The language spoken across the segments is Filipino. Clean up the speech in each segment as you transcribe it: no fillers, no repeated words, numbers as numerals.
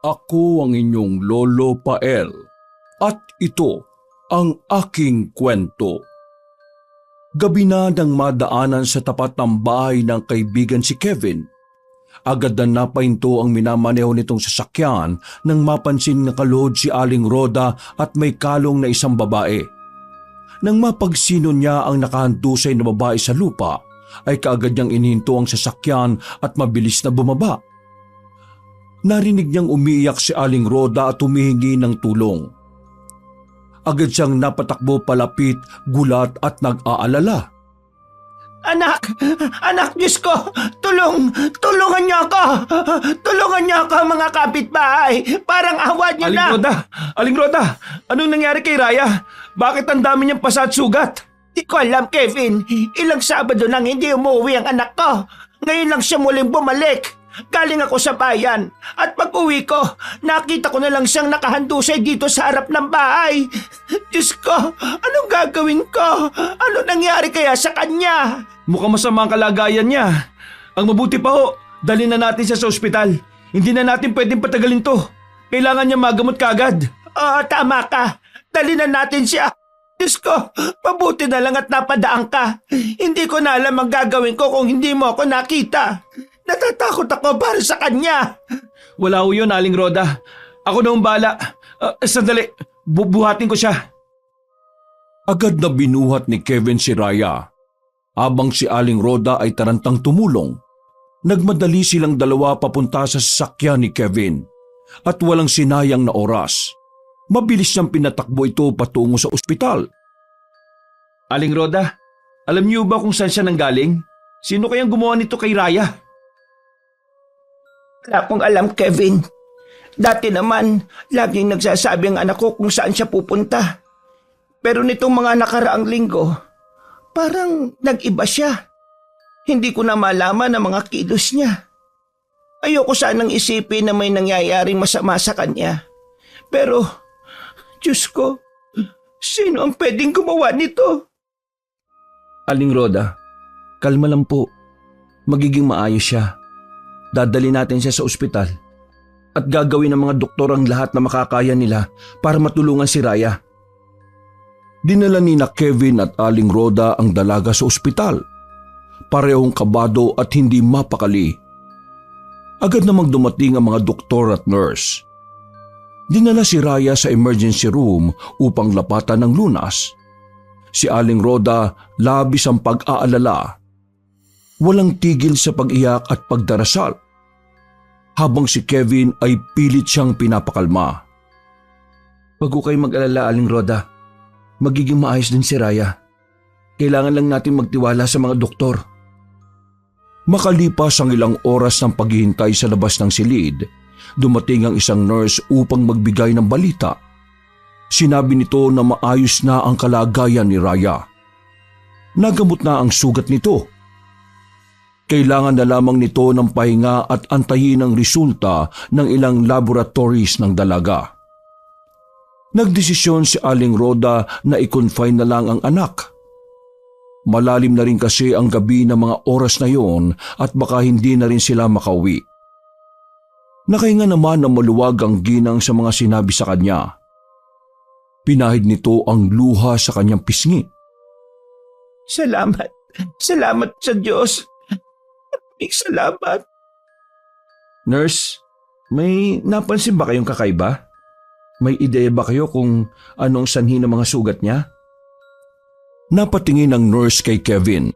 Ako ang inyong Lolo Pael at ito ang aking kwento. Gabi na nang madaanan sa tapat ng bahay ng kaibigan si Kevin. Agad na napahinto ang minamaneho nitong sasakyan nang mapansin na kaluhod si Aling Roda at may kalong na isang babae. Nang mapagsino niya ang nakahandusay na babae sa lupa, ay kaagad niyang inihinto ang sasakyan at mabilis na bumaba. Narinig niyang umiiyak si Aling Roda at humihingi ng tulong. Agad siyang napatakbo palapit, gulat at nag-aalala. Anak! Anak, Diyos ko! Tulungan niyo ako! Tulungan niyo ako, mga kapitbahay! Parang awa niyo na! Aling Roda! Anong nangyari kay Raya? Bakit ang dami niyang pasa at sugat? Di ko alam, Kevin. Ilang Sabado nang hindi umuwi ang anak ko. Ngayon lang siya muling bumalik. Galing ako sa bayan at pag-uwi ko, nakita ko na lang siyang nakahandusay dito sa harap ng bahay. Diyos ko, anong gagawin ko? Ano nangyari kaya sa kanya? Mukhang masama ang kalagayan niya. Ang mabuti pa ho, dalhin na natin siya sa ospital. Hindi na natin pwedeng patagalin to. Kailangan niya magamot kaagad. Oo, tama ka. Dalhin na natin siya. Diyos ko, mabuti na lang at napadaan ka. Hindi ko na alam ang gagawin ko kung hindi mo ako nakita. Natatakot ako para sa kanya. Wala ho yun, Aling Roda. Ako na ang bala. Sandali, bubuhatin ko siya. Agad na binuhat ni Kevin si Raya. Habang si Aling Roda ay tarantang tumulong, nagmadali silang dalawa papunta sa sasakyan ni Kevin at walang sinayang na oras. Mabilis niyang pinatakbo ito patungo sa ospital. Aling Roda, alam niyo ba kung saan siya nanggaling? Sino kayang gumawa nito kay Raya? Wala akong alam, Kevin. Dati naman, laging nagsasabi ang anak ko kung saan siya pupunta. Pero nitong mga nakaraang linggo, parang nag-iba siya. Hindi ko na malaman ang mga kilos niya. Ayoko sanang isipin na may nangyayaring masama sa kanya. Pero, Diyos ko, sino ang pwedeng gumawa nito? Aling Roda, kalma lang po. Magiging maayos siya. Dadali natin siya sa ospital at gagawin ng mga doktor ang lahat na makakaya nila para matulungan si Raya. Dinala ni na Kevin at Aling Roda ang dalaga sa ospital. Parehong kabado at hindi mapakali. Agad namang dumating ang mga doktor at nurse. Dinala si Raya sa emergency room upang lapatan ng lunas. Si Aling Roda labis ang pag-aalala. Walang tigil sa pag-iyak at pagdarasal. Habang si Kevin ay pilit siyang pinapakalma. Huwag ko kayo mag-alala, Aling Roda. Magiging maayos din si Raya. Kailangan lang natin magtiwala sa mga doktor. Makalipas ang ilang oras ng paghihintay sa labas ng silid, dumating ang isang nurse upang magbigay ng balita. Sinabi nito na maayos na ang kalagayan ni Raya. Nagamot na ang sugat nito. Kailangan na lamang nito ng pahinga at antayin ang resulta ng ilang laboratories ng dalaga. Nagdesisyon si Aling Roda na i-confine na lang ang anak. Malalim na rin kasi ang gabi ng mga oras na yon at baka hindi na rin sila makauwi. Nakahinga naman na maluwag ang ginang sa mga sinabi sa kanya. Pinahid nito ang luha sa kanyang pisngi. Salamat sa Diyos. Salamat. Nurse, may napansin ba kayong kakaiba? May ideya ba kayo kung anong sanhi ng mga sugat niya? Napatingin ang nurse kay Kevin.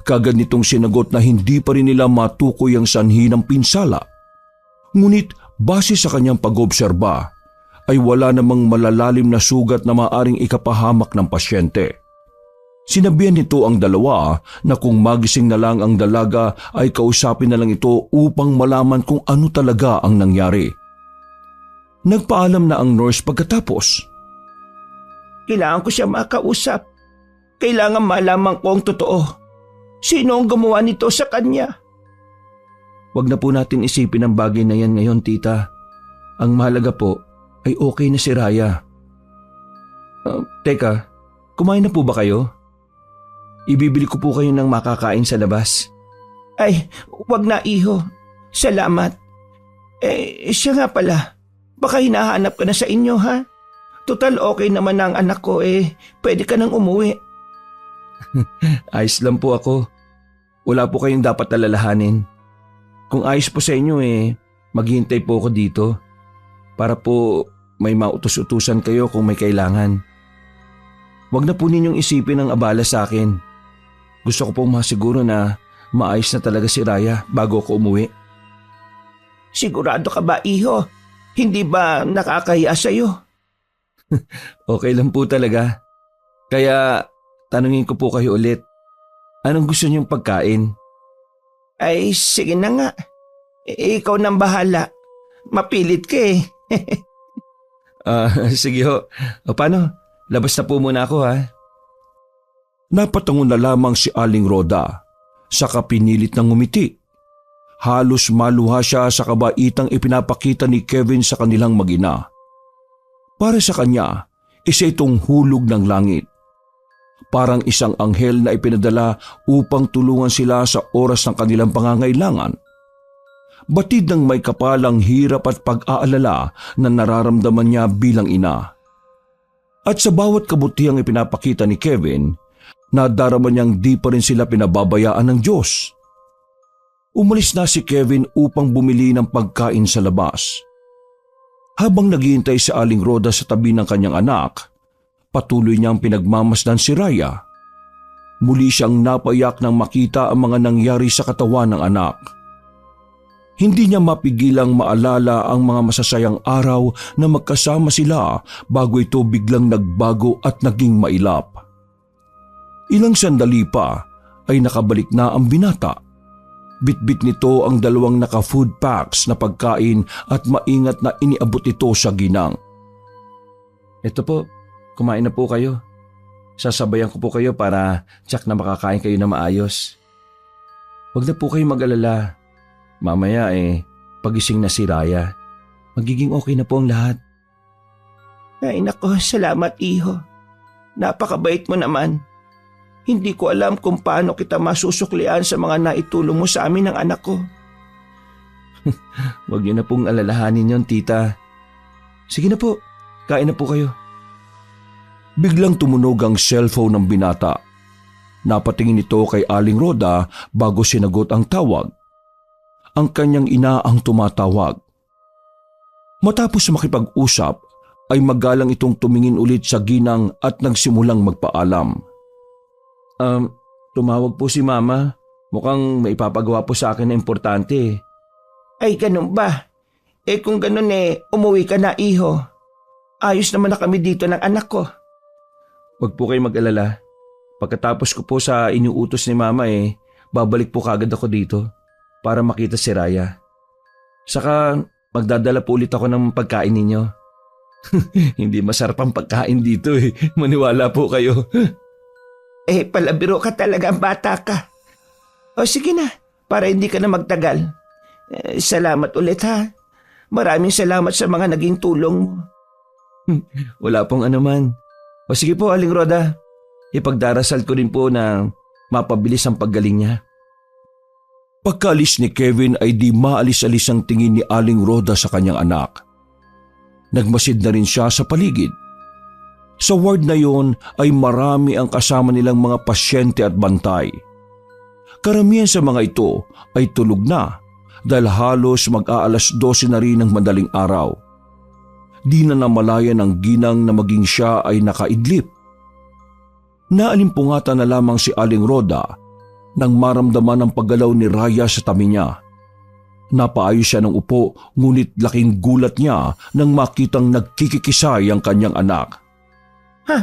Kagad nitong sinagot na hindi pa rin nila matukoy ang sanhi ng pinsala. Ngunit base sa kanyang pag-obserba, ay wala namang malalalim na sugat na maaring ikapahamak ng pasyente. Sinabihan nito ang dalawa na kung magising na lang ang dalaga ay kausapin na lang ito upang malaman kung ano talaga ang nangyari. Nagpaalam na ang nurse pagkatapos. Kailangan ko siya makausap. Kailangan malaman ko ang totoo. Sino ang gumawa nito sa kanya? Huwag na po natin isipin ang bagay na yan ngayon, tita. Ang mahalaga po ay okay na si Raya. Teka, kumain na po ba kayo? Ibibili ko po kayo ng makakain sa labas. Ay, wag na iho. Salamat. Siya nga pala. Baka hinahanap ka na sa inyo, ha? Total okay naman na ang anak ko, pwede ka nang umuwi. Ayos lang po ako. Wala po kayong dapat alalahanin. Kung ayos po sa inyo maghihintay po ako dito. Para po may mautos-utusan kayo kung may kailangan. Huwag na po ninyong isipin ang abala sa akin. Gusto ko pong masiguro na maayos na talaga si Raya bago ako umuwi. Sigurado ka ba, iho? Hindi ba nakakahiya sa'yo? Okay lang po talaga. Kaya tanungin ko po kayo ulit. Anong gusto niyong pagkain? Ay, sige na nga. Ikaw nang bahala. Mapilit ka eh. Sige ho. O paano? Labas na po muna ako ha. Napatangon na lamang si Aling Roda, saka pinilit ng ngumiti. Halos maluha siya sa kabaitang ipinapakita ni Kevin sa kanilang mag-ina. Para sa kanya, isa itong hulog ng langit. Parang isang anghel na ipinadala upang tulungan sila sa oras ng kanilang pangangailangan. Batid ng may kapalang hirap at pag-aalala na nararamdaman niya bilang ina. At sa bawat kabutihang ipinapakita ni Kevin, nadarama niyang di pa rin sila pinababayaan ng Diyos. Umalis na si Kevin upang bumili ng pagkain sa labas. Habang naghihintay si Aling Roda sa tabi ng kanyang anak, patuloy niyang pinagmamasdan si Raya. Muli siyang napayak nang makita ang mga nangyari sa katawan ng anak. Hindi niya mapigilang maalala ang mga masasayang araw na magkasama sila bago ito biglang nagbago at naging mailap. Ilang sandali pa ay nakabalik na ang binata. Bitbit nito ang 2 naka-food packs na pagkain at maingat na iniabot ito sa ginang. Ito po, kumain na po kayo. Sasabayan ko po kayo para tsak na makakain kayo na maayos. Huwag na po kayo mag-alala. Mamaya pagising na si Raya, magiging okay na po ang lahat. Ay nako, salamat iho. Napakabait mo naman. Hindi ko alam kung paano kita masusuklian sa mga naitulong mo sa amin ng anak ko. Huwag niyo na pong alalahanin yon, tita. Sige na po, kain na po kayo. Biglang tumunog ang cellphone ng binata. Napatingin ito kay Aling Roda bago sinagot ang tawag. Ang kanyang ina ang tumatawag. Matapos makipag-usap, ay magalang itong tumingin ulit sa ginang at nagsimulang magpaalam. Tumawag po si Mama. Mukhang may ipapagawa po sa akin na importante. Ay ganun ba? Kung ganun umuwi ka na iho. Ayos naman na kami dito ng anak ko. Huwag po kayo mag-alala. Pagkatapos ko po sa inuutos ni Mama babalik po kagad ako dito para makita si Raya. Saka magdadala po ulit ako ng pagkain ninyo. Hindi masarap ang pagkain dito Maniwala po kayo. Palabiro ka talaga, ang bata ka. O sige na, para hindi ka na magtagal. Salamat ulit ha. Maraming salamat sa mga naging tulong mo. Wala pong anuman. O sige po, Aling Roda. Ipagdarasal ko rin po na mapabilis ang paggaling niya. Pagkaalis ni Kevin ay di maalis-alis ang tingin ni Aling Roda sa kanyang anak. Nagmasid na rin siya sa paligid. Sa ward na yon ay marami ang kasama nilang mga pasyente at bantay. Karamihan sa mga ito ay tulog na dahil halos mag-aalas 12 na rin ng madaling araw. Di na namalayan ng ginang na maging siya ay nakaidlip. Naalimpungatan na lamang si Aling Roda nang maramdaman ang paggalaw ni Raya sa tabi niya. Napaayos siya ng upo ngunit laking gulat niya nang makitang nagkikikisay ang kanyang anak. Ha?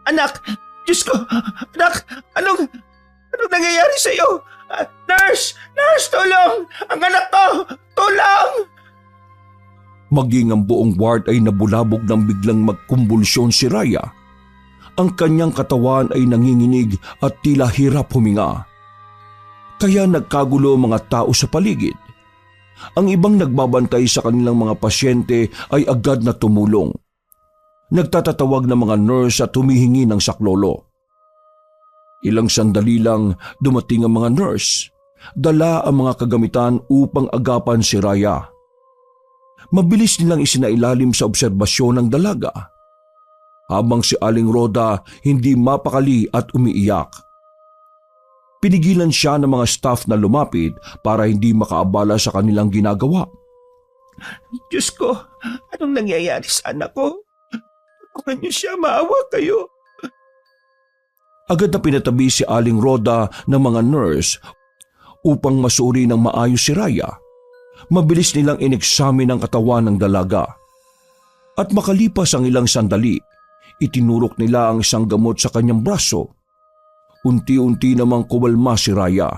Anak! Diyos ko! Anak! Anong nangyayari sa iyo? Nurse! Nurse, tulong! Ang anak ko! Tulong! Maging ang buong ward ay nabulabog nang biglang magkumbulsyon si Raya. Ang kanyang katawan ay nanginginig at tila hirap huminga. Kaya nagkagulo ang mga tao sa paligid. Ang ibang nagbabantay sa kanilang mga pasyente ay agad na tumulong. Nagtatatawag ng mga nurse at humihingi ng saklolo. Ilang sandali lang dumating ang mga nurse. Dala ang mga kagamitan upang agapan si Raya. Mabilis nilang isinailalim sa obserbasyon ng dalaga. Habang si Aling Rhoda hindi mapakali at umiiyak. Pinigilan siya ng mga staff na lumapit para hindi makaabala sa kanilang ginagawa. Diyos ko, anong nangyayari sa anak ko? Tulungan niyo siya, maawa kayo. Agad na pinatabi si Aling Rhoda ng mga nurse upang masuri ng maayos si Raya. Mabilis nilang ineksamin ang katawan ng dalaga. At makalipas ang ilang sandali, itinurok nila ang isang gamot sa kanyang braso. Unti-unti namang kumalma si Raya.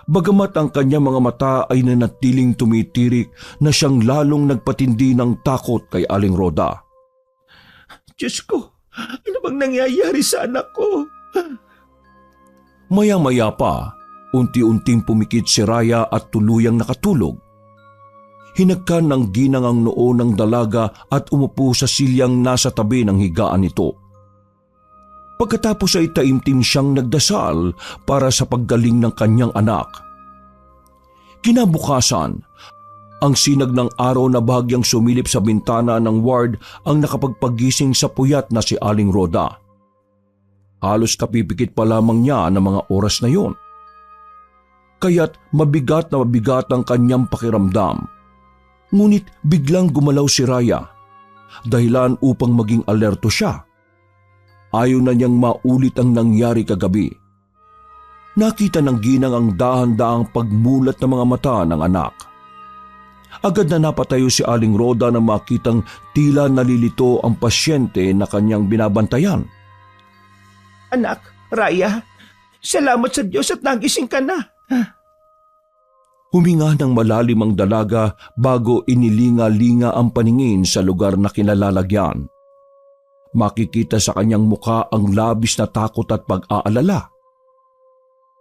Bagamat ang kanyang mga mata ay nanatiling tumitirik na siyang lalong nagpatindi ng takot kay Aling Rhoda. Diyos ko, ano bang nangyayari sa anak ko? Maya-maya pa, unti-unting pumikit si Raya at tuluyang nakatulog. Hinagkan ng ginang ang noo ng dalaga at umupo sa silyang nasa tabi ng higaan nito. Pagkatapos ay taimtim siyang nagdasal para sa paggaling ng kanyang anak. Kinabukasan, ang sinag ng araw na bahagyang sumilip sa bintana ng ward ang nakapagpagising sa puyat na si Aling Rhoda. Halos kapipikit pa lamang niya ng mga oras na yon. Kaya't mabigat ang kanyang pakiramdam. Ngunit biglang gumalaw si Raya, dahilan upang maging alerto siya. Ayaw na niyang maulit ang nangyari kagabi. Nakita ng ginang ang dahan-daang pagmulat ng mga mata ng anak. Agad na napatayo si Aling Rhoda na makitang tila nalilito ang pasyente na kanyang binabantayan. Anak, Raya, salamat sa Diyos at nagising ka na. Huminga ng malalim ang dalaga bago inilinga-linga ang paningin sa lugar na kinalalagyan. Makikita sa kanyang muka ang labis na takot at pag-aalala.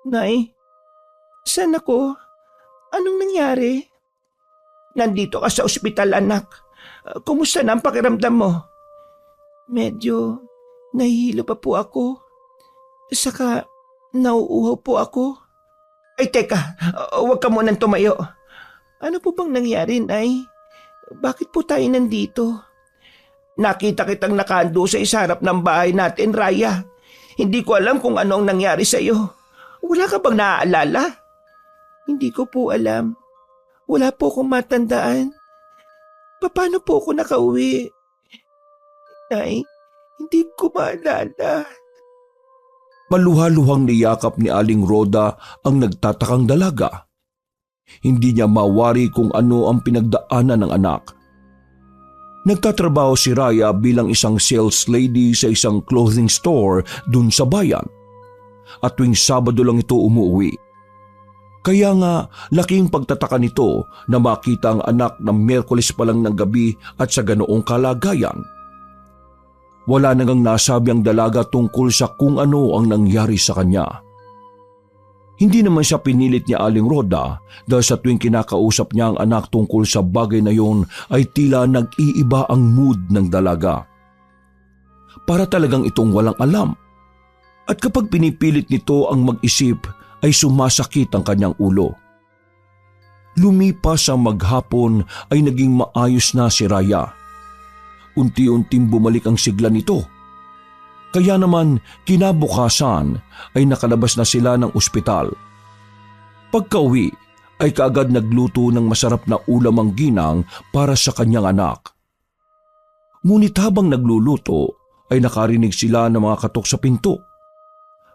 Nay, saan ako? Anong nangyari? Nandito ka sa ospital, anak. Kumusta na ang pakiramdam mo? Medyo nahihilo pa po ako. Saka nauuhaw po ako. Ay teka, huwag ka munang tumayo. Ano po bang nangyari, Nay? Bakit po tayo nandito? Nakita kitang nakando sa isarap ng bahay natin, Raya. Hindi ko alam kung ano ang nangyari sa iyo. Wala ka bang naaalala? Hindi ko po alam. Wala po akong matandaan. Paano po ako nakauwi? Nay, hindi ko maalala. Maluha-luhang niyakap ni Aling Rhoda ang nagtatakang dalaga. Hindi niya mawari kung ano ang pinagdaanan ng anak. Nagtatrabaho si Raya bilang isang sales lady sa isang clothing store dun sa bayan. At tuwing Sabado lang ito umuwi. Kaya nga laking pagtataka nito na makita ang anak na Miyerkules pa lang ng gabi at sa ganoong kalagayan. Wala nang nasabi ang dalaga tungkol sa kung ano ang nangyari sa kanya. Hindi naman siya pinilit ni Aling Rhoda dahil sa tuwing kinakausap niya ang anak tungkol sa bagay na yon ay tila nag-iiba ang mood ng dalaga. Para talagang itong walang alam. At kapag pinipilit nito ang mag-isip ay sumasakit ang kanyang ulo. Lumipas ang maghapon ay naging maayos na si Raya. Unti-unting bumalik ang sigla nito. Kaya naman kinabukasan ay nakalabas na sila ng ospital. Pagka-uwi ay kaagad nagluto ng masarap na ulam ang ginang para sa kanyang anak. Ngunit habang nagluluto ay nakarinig sila ng mga katok sa pinto.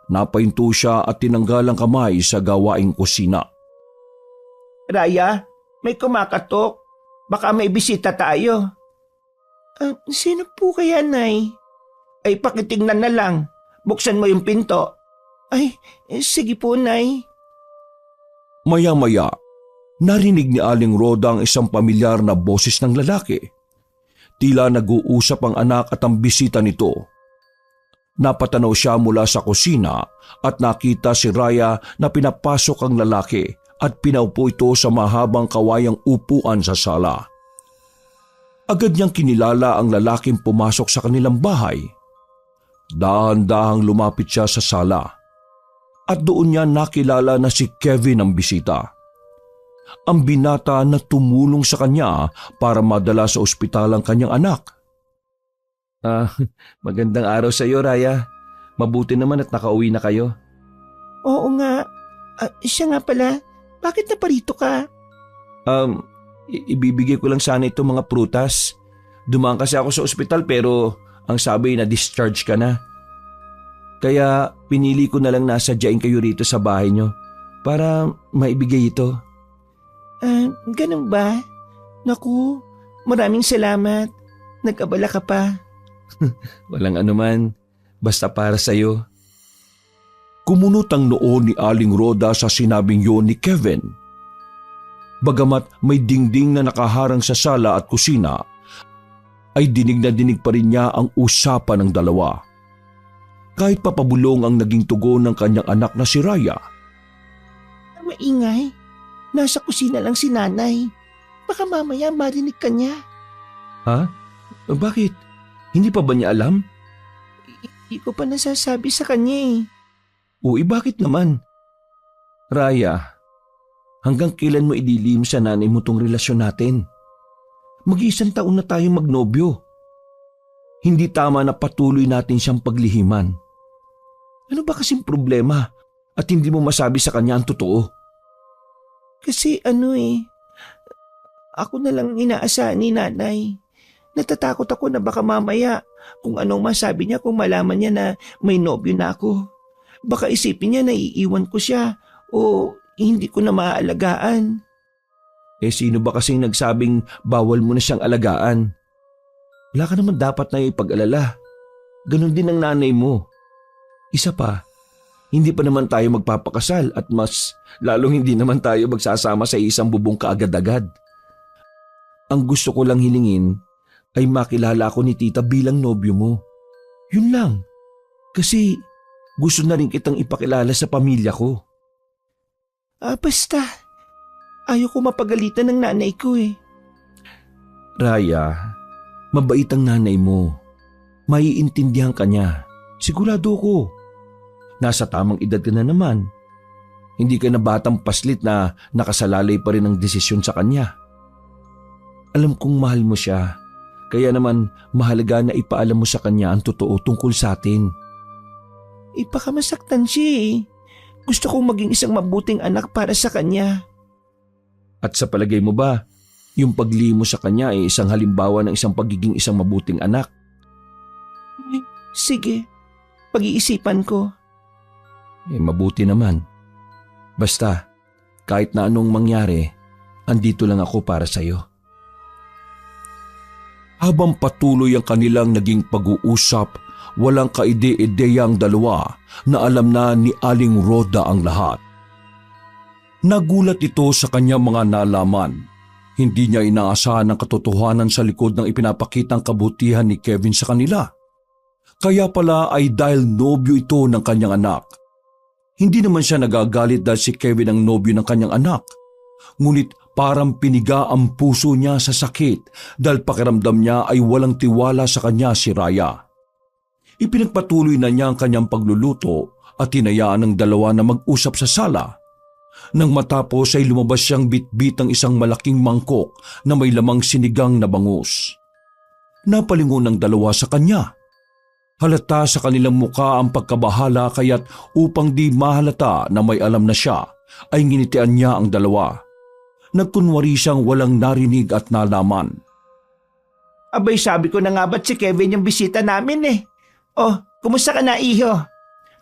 Napahinto siya at tinanggal ang kamay sa gawaing kusina. Raya, may kumakatok. Baka may bisita tayo. Sino po kaya, Nay? Ay pakitingnan na lang. Buksan mo yung pinto. Ay, sige po, Nay. Maya-maya, narinig ni Aling Rhoda ang isang pamilyar na boses ng lalaki. Tila nag-uusap ang anak at ang bisita nito. Napatanaw siya mula sa kusina at nakita si Raya na pinapasok ang lalaki at pinaupo ito sa mahabang kawayang upuan sa sala. Agad niyang kinilala ang lalaking pumasok sa kanilang bahay. Dahan-dahang lumapit siya sa sala at doon niya nakilala na si Kevin ang bisita. ang binata na tumulong sa kanya para madala sa ospital ang kanyang anak. Magandang araw sa iyo, Raya. Mabuti naman at nakauwi na kayo. Oo nga. Siya nga pala, bakit naparito ka? Ibibigay ko lang sana itong mga prutas. Dumaan kasi ako sa ospital pero ang sabi na discharge ka na. Kaya pinili ko na lang na sadyain kayo rito sa bahay nyo para maibigay ito. Ganun ba? Naku, maraming salamat. Nag-abala ka pa. Walang anuman, basta para sa iyo. Kumunot ang noo ni Aling Rhoda sa sinabing yun ni Kevin. Bagamat may dingding na nakaharang sa sala at kusina, ay dinig na dinig pa rin niya ang usapan ng dalawa. Kahit papabulong ang naging tugon ng kanyang anak na si Raya. Maingay. Nasa kusina lang si nanay. Baka mamaya marinig ka niya. Ha? Bakit? Hindi pa ba niya alam? Hindi ko pa nasasabi sa kanya eh. Uy, bakit naman? Raya, hanggang kailan mo idilim sa nanay mo tong relasyon natin? Mag-iisang taon na tayong magnobyo. Hindi tama na patuloy natin siyang paglihiman. Ano ba kasing problema at hindi mo masabi sa kanya ang totoo? Kasi ako na lang inaasahan ni nanay. Natatakot ako na baka mamaya kung anong masabi niya kung malaman niya na may nobyo na ako. Baka isipin niya na iiwan ko siya o hindi ko na maaalagaan. Sino ba kasing nagsabing bawal mo na siyang alagaan? Wala ka naman dapat na ipag-alala. Ganon din ang nanay mo. Isa pa, hindi pa naman tayo magpapakasal at mas lalong hindi naman tayo magsasama sa isang bubong kaagad-agad. Ang gusto ko lang hilingin ay makilala ako ni tita bilang nobyo mo. Yun lang. Kasi gusto na rin kitang ipakilala sa pamilya ko. Basta. Ayoko mapagalitan ng nanay ko eh. Raya, mabait ang nanay mo. Maiintindihan ka niya. Sigurado ko. Nasa tamang edad ka na naman. Hindi ka na batang paslit na nakasalalay pa rin ang desisyon sa kanya. Alam kong mahal mo siya. Kaya naman mahalaga na ipaalam mo sa kanya ang totoo tungkol sa atin. Baka masaktan siya eh. Gusto kong maging isang mabuting anak para sa kanya. At sa palagay mo ba, yung paglimo sa kanya ay isang halimbawa ng isang pagiging isang mabuting anak? Sige, pag-iisipan ko. Mabuti naman. Basta, kahit na anong mangyari, andito lang ako para sa'yo. Habang patuloy ang kanilang naging pag-uusap, walang kaide-ideya ang dalawa na alam na ni Aling Rhoda ang lahat. Nagulat ito sa kanyang mga nalaman. Hindi niya inaasahan ang katotohanan sa likod ng ipinapakitang kabutihan ni Kevin sa kanila. Kaya pala ay dahil nobyo ito ng kanyang anak. Hindi naman siya nagagalit dahil si Kevin ang nobyo ng kanyang anak. Ngunit parang piniga ang puso niya sa sakit dahil pakiramdam niya ay walang tiwala sa kanya si Raya. Ipinagpatuloy na niya ang kanyang pagluluto at hinayaan ng dalawa na mag-usap sa sala. Nang matapos ay lumabas siyang bitbit ng isang malaking mangkok na may lamang sinigang na bangus. Napalingon ng dalawa sa kanya. Halata sa kanilang muka ang pagkabahala kaya't upang di mahalata na may alam na siya, ay nginitian niya ang dalawa. Nagkunwari siyang walang narinig at nalaman. Abay, sabi ko na nga ba't si Kevin yung bisita namin eh. Oh, kumusta ka na, iho?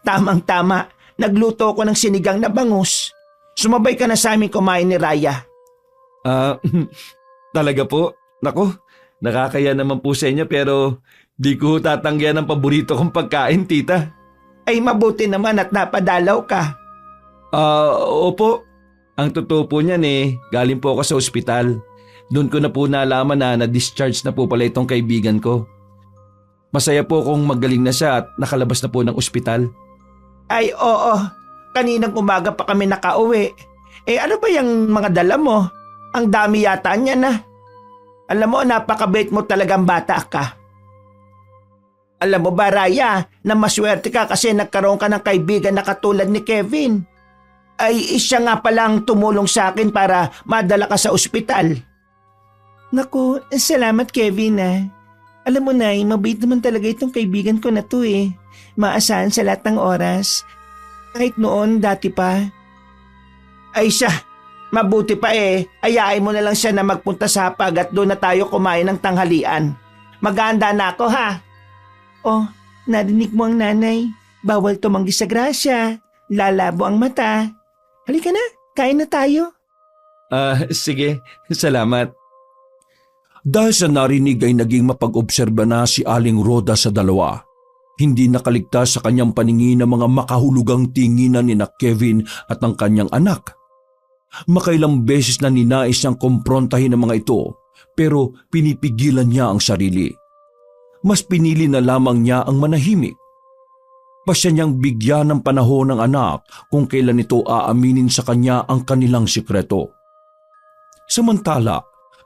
Tamang-tama, nagluto ko ng sinigang na bangus. Sumabay ka na sa amin kumain ni Raya. Talaga po? Nako, nakakaya naman po sa inyo pero di ko tatanggihan ang paborito kong pagkain, tita. Ay mabuti naman at napadalaw ka. Opo. Ang totoo po niyan galing po ako sa ospital. Doon ko na po nalaman na na-discharge na po pala itong kaibigan ko. Masaya po kung magaling na siya at nakalabas na po ng ospital. Ay oo, kaninang umaga pa kami nakauwi. Ano ba yung mga dala mo? Ang dami yata niya na. Alam mo, napakabait mo talagang bata ka. Alam mo ba, Raya, na maswerte ka kasi nagkaroon ka ng kaibigan na katulad ni Kevin. Ay, siya nga palang tumulong sa akin para madala ka sa ospital. Naku, salamat Kevin Alam mo Nay, mabait naman talaga itong kaibigan ko na to Maasahan sa lahat ng oras. Kahit noon, dati pa. Ay siya, mabuti pa Ayain mo na lang siya na magpunta sa hapag at doon na tayo kumain ng tanghalian. Maghahanda na ako ha. Oh, narinig mo ang nanay. Bawal tumanggi sa grasya. Lalabo ang mata. Halika na, kain na tayo. Sige, salamat. Dahil sa narinig ay naging mapag-obserba na si Aling Rhoda sa dalawa. Hindi nakaligtas sa kanyang paningin ng mga makahulugang tinginan ni Kevin at ng kanyang anak. Makailang beses na ninais niyang kumprontahin ang mga ito, pero pinipigilan niya ang sarili. Mas pinili na lamang niya ang manahimik. Pasya niyang bigyan ng panahon ng anak kung kailan ito aaminin sa kanya ang kanilang sikreto. Samantala,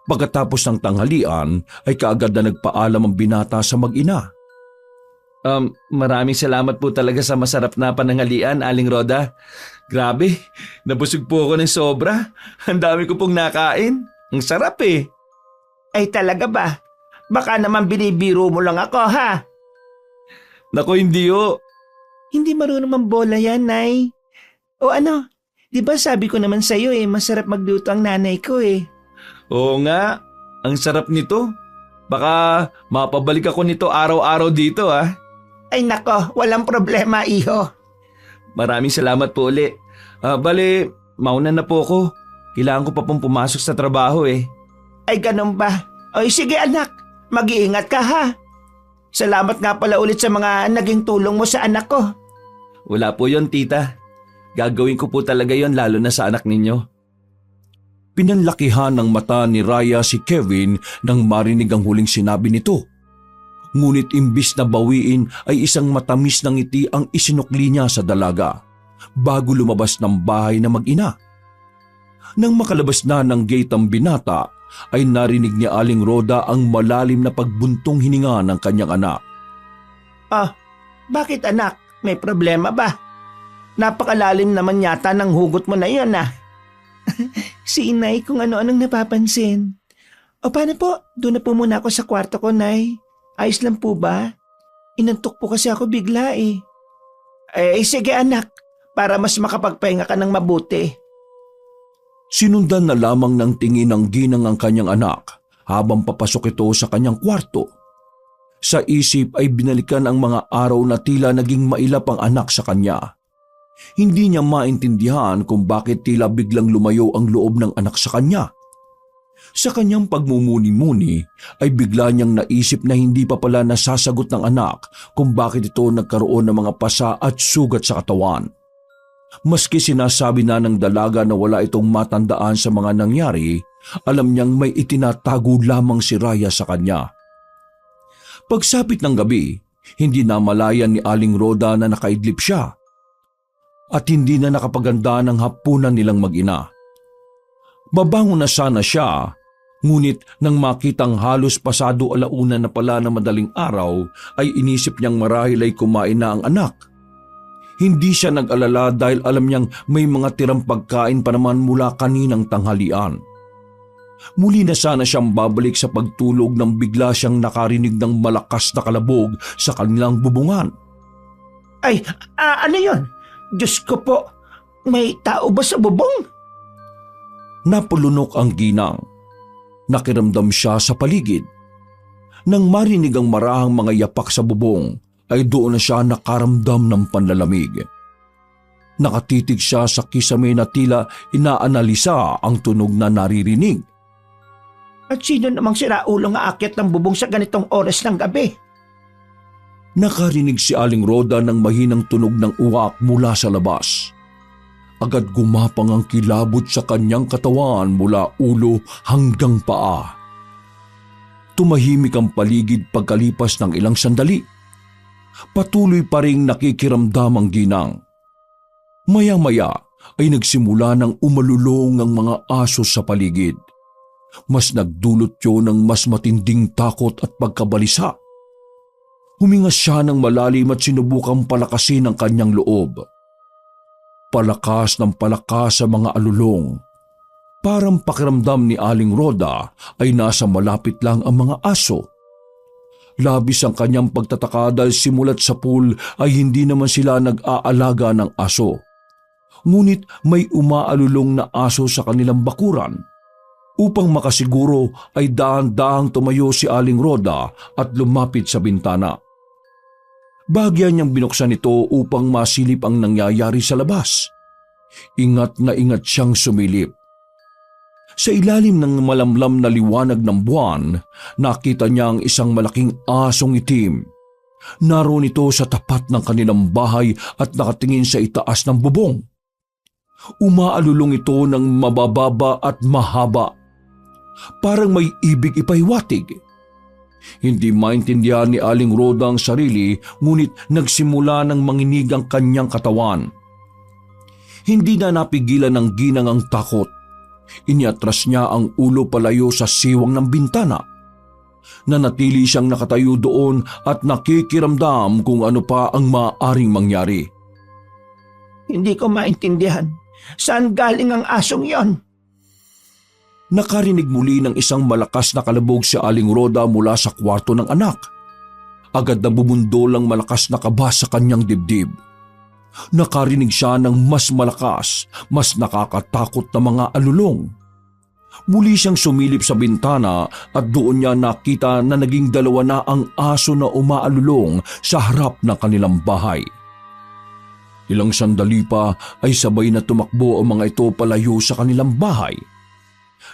pagkatapos ng tanghalian ay kaagad na nagpaalam ang binata sa mag-ina. Maraming salamat po talaga sa masarap na pananghalian, Aling Rhoda. Grabe, nabusog po ako ng sobra. Ang dami ko pong nakain. Ang sarap Ay talaga ba? Baka naman binibiro mo lang ako ha? Naku, hindi ho. Hindi marunong mambola yan, Nay. O ano, di ba sabi ko naman sa'yo masarap magluto ang nanay ko Oo nga, ang sarap nito. Baka mapabalik ako nito araw-araw dito Ay nako, walang problema iho. Maraming salamat po uli. Bale, mauna na po ako. Kailangan ko pa pong pumasok sa trabaho Ay ganun ba? Oy sige anak, mag-iingat ka ha. Salamat nga pala ulit sa mga naging tulong mo sa anak ko. Wala po yon, tita. Gagawin ko po talaga yon lalo na sa anak ninyo. Pinanlakihan ng mata ni Raya si Kevin nang marinig ang huling sinabi nito. Ngunit imbis na bawiin ay isang matamis na ngiti ang isinukli niya sa dalaga bago lumabas ng bahay na mag-ina. Nang makalabas na ng gate ang binata, ay narinig ni Aling Rhoda ang malalim na pagbuntong hininga ng kanyang anak. Bakit anak? May problema ba? Napakalalim naman yata ng hugot mo na yun Si inay kung ano-anong napapansin. O paano po? Doon na po muna ako sa kwarto ko, Nay. Ayos lang po ba? Inantok po kasi ako bigla sige anak, para mas makapagpahinga ka ng mabuti. Sinundan na lamang ng tingin ng ginang ang kanyang anak habang papasok ito sa kanyang kwarto. Sa isip ay binalikan ang mga araw na tila naging mailap ang anak sa kanya. Hindi niya maintindihan kung bakit tila biglang lumayo ang loob ng anak sa kanya. Sa kanyang pagmumuni-muni ay bigla niyang naisip na hindi pa pala nasasagot ng anak kung bakit ito nagkaroon ng mga pasa at sugat sa katawan. Maski sinasabi na ng dalaga na wala itong matandaan sa mga nangyari, alam niyang may itinatago lamang si Raya sa kanya. Pagsapit ng gabi, hindi namalayan ni Aling Rhoda na nakaidlip siya at hindi na nakapaganda ng hapunan nilang mag-ina. Babangon na sana siya, ngunit nang makitang halos pasado alauna na pala na madaling araw, ay inisip niyang marahil ay kumain na ang anak. Hindi siya nag-alala dahil alam niyang may mga tirang pagkain pa naman mula kaninang tanghalian. Muli na sana siyang babalik sa pagtulog nang bigla siyang nakarinig ng malakas na kalabog sa kanilang bubungan. Ay, ano yon? Diyos ko po, may tao ba sa bubong? Napulunok ang ginang. Nakiramdam siya sa paligid. Nang marinig ang marahang mga yapak sa bubong, ay doon na siya nakaramdam ng panlalamig. Nakatitig siya sa kisame na tila inaanalisa ang tunog na naririnig. At sino namang siraulong aakyat ng bubong sa ganitong oras ng gabi? Nakarinig si Aling Rhoda ng mahinang tunog ng uwak mula sa labas. Agad gumapang ang kilabot sa kanyang katawan mula ulo hanggang paa. Tumahimik ang paligid pagkalipas ng ilang sandali. Patuloy pa ring nakikiramdam ang ginang. Maya-maya ay nagsimula ng umalulong ang mga aso sa paligid. Mas nagdulot yun ng mas matinding takot at pagkabalisa. Huminga siya ng malalim at sinubukang palakasin ang kanyang loob. palakas ng palakas sa mga alulong. Parang pakiramdam ni Aling Roda ay nasa malapit lang ang mga aso. Labis ang kanyang pagtataka dahil simulat sa pool ay hindi naman sila nag-aalaga ng aso. Ngunit may umaalulong na aso sa kanilang bakuran. Upang makasiguro ay dahan-dahang tumayo si Aling Roda at lumapit sa bintana. Bahagyan niyang binuksan ito upang masilip ang nangyayari sa labas. Ingat na ingat siyang sumilip. Sa ilalim ng malamlam na liwanag ng buwan, nakita niya ang isang malaking asong itim. Naroon ito sa tapat ng kanilang bahay at nakatingin sa itaas ng bubong. Umaalulong ito ng mabababa at mahaba. Parang may ibig ipaiwatig. Hindi maintindihan ni Aling Roda ang sarili, ngunit nagsimula ng manginig ang kanyang katawan. Hindi na napigilan ng ginang ang takot. Iniatras niya ang ulo palayo sa siwang ng bintana. Nanatili siyang nakatayo doon at nakikiramdam kung ano pa ang maaaring mangyari. Hindi ko maintindihan. Saan galing ang asong yon? Nakarinig muli ng isang malakas na kalabog si Aling Roda mula sa kwarto ng anak. Agad na bumundol ang malakas na kaba sa kanyang dibdib. Nakarinig siya ng mas malakas, mas nakakatakot na mga alulong. Muli siyang sumilip sa bintana at doon niya nakita na naging dalawa na ang aso na umaalulong sa harap ng kanilang bahay. Ilang sandali pa ay sabay na tumakbo ang mga ito palayo sa kanilang bahay.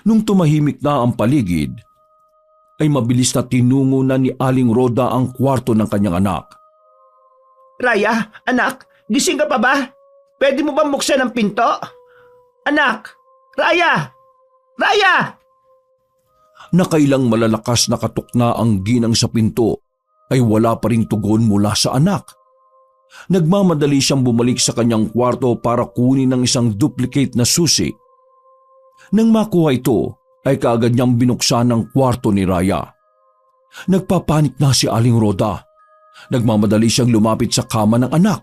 Nung tumahimik na ang paligid, ay mabilis na tinungo na ni Aling Roda ang kwarto ng kanyang anak. Raya, anak, gising ka pa ba? Pwede mo bang buksan ang pinto? Anak! Raya! Raya! Nakailang malalakas na katok na ang ginang sa pinto ay wala pa ring tugon mula sa anak. Nagmamadali siyang bumalik sa kanyang kwarto para kunin ang isang duplicate na susi. Nang makuha ito ay kaagad niyang binuksan ang kwarto ni Raya. Nagpapanik na si Aling Roda. Nagmamadali siyang lumapit sa kama ng anak.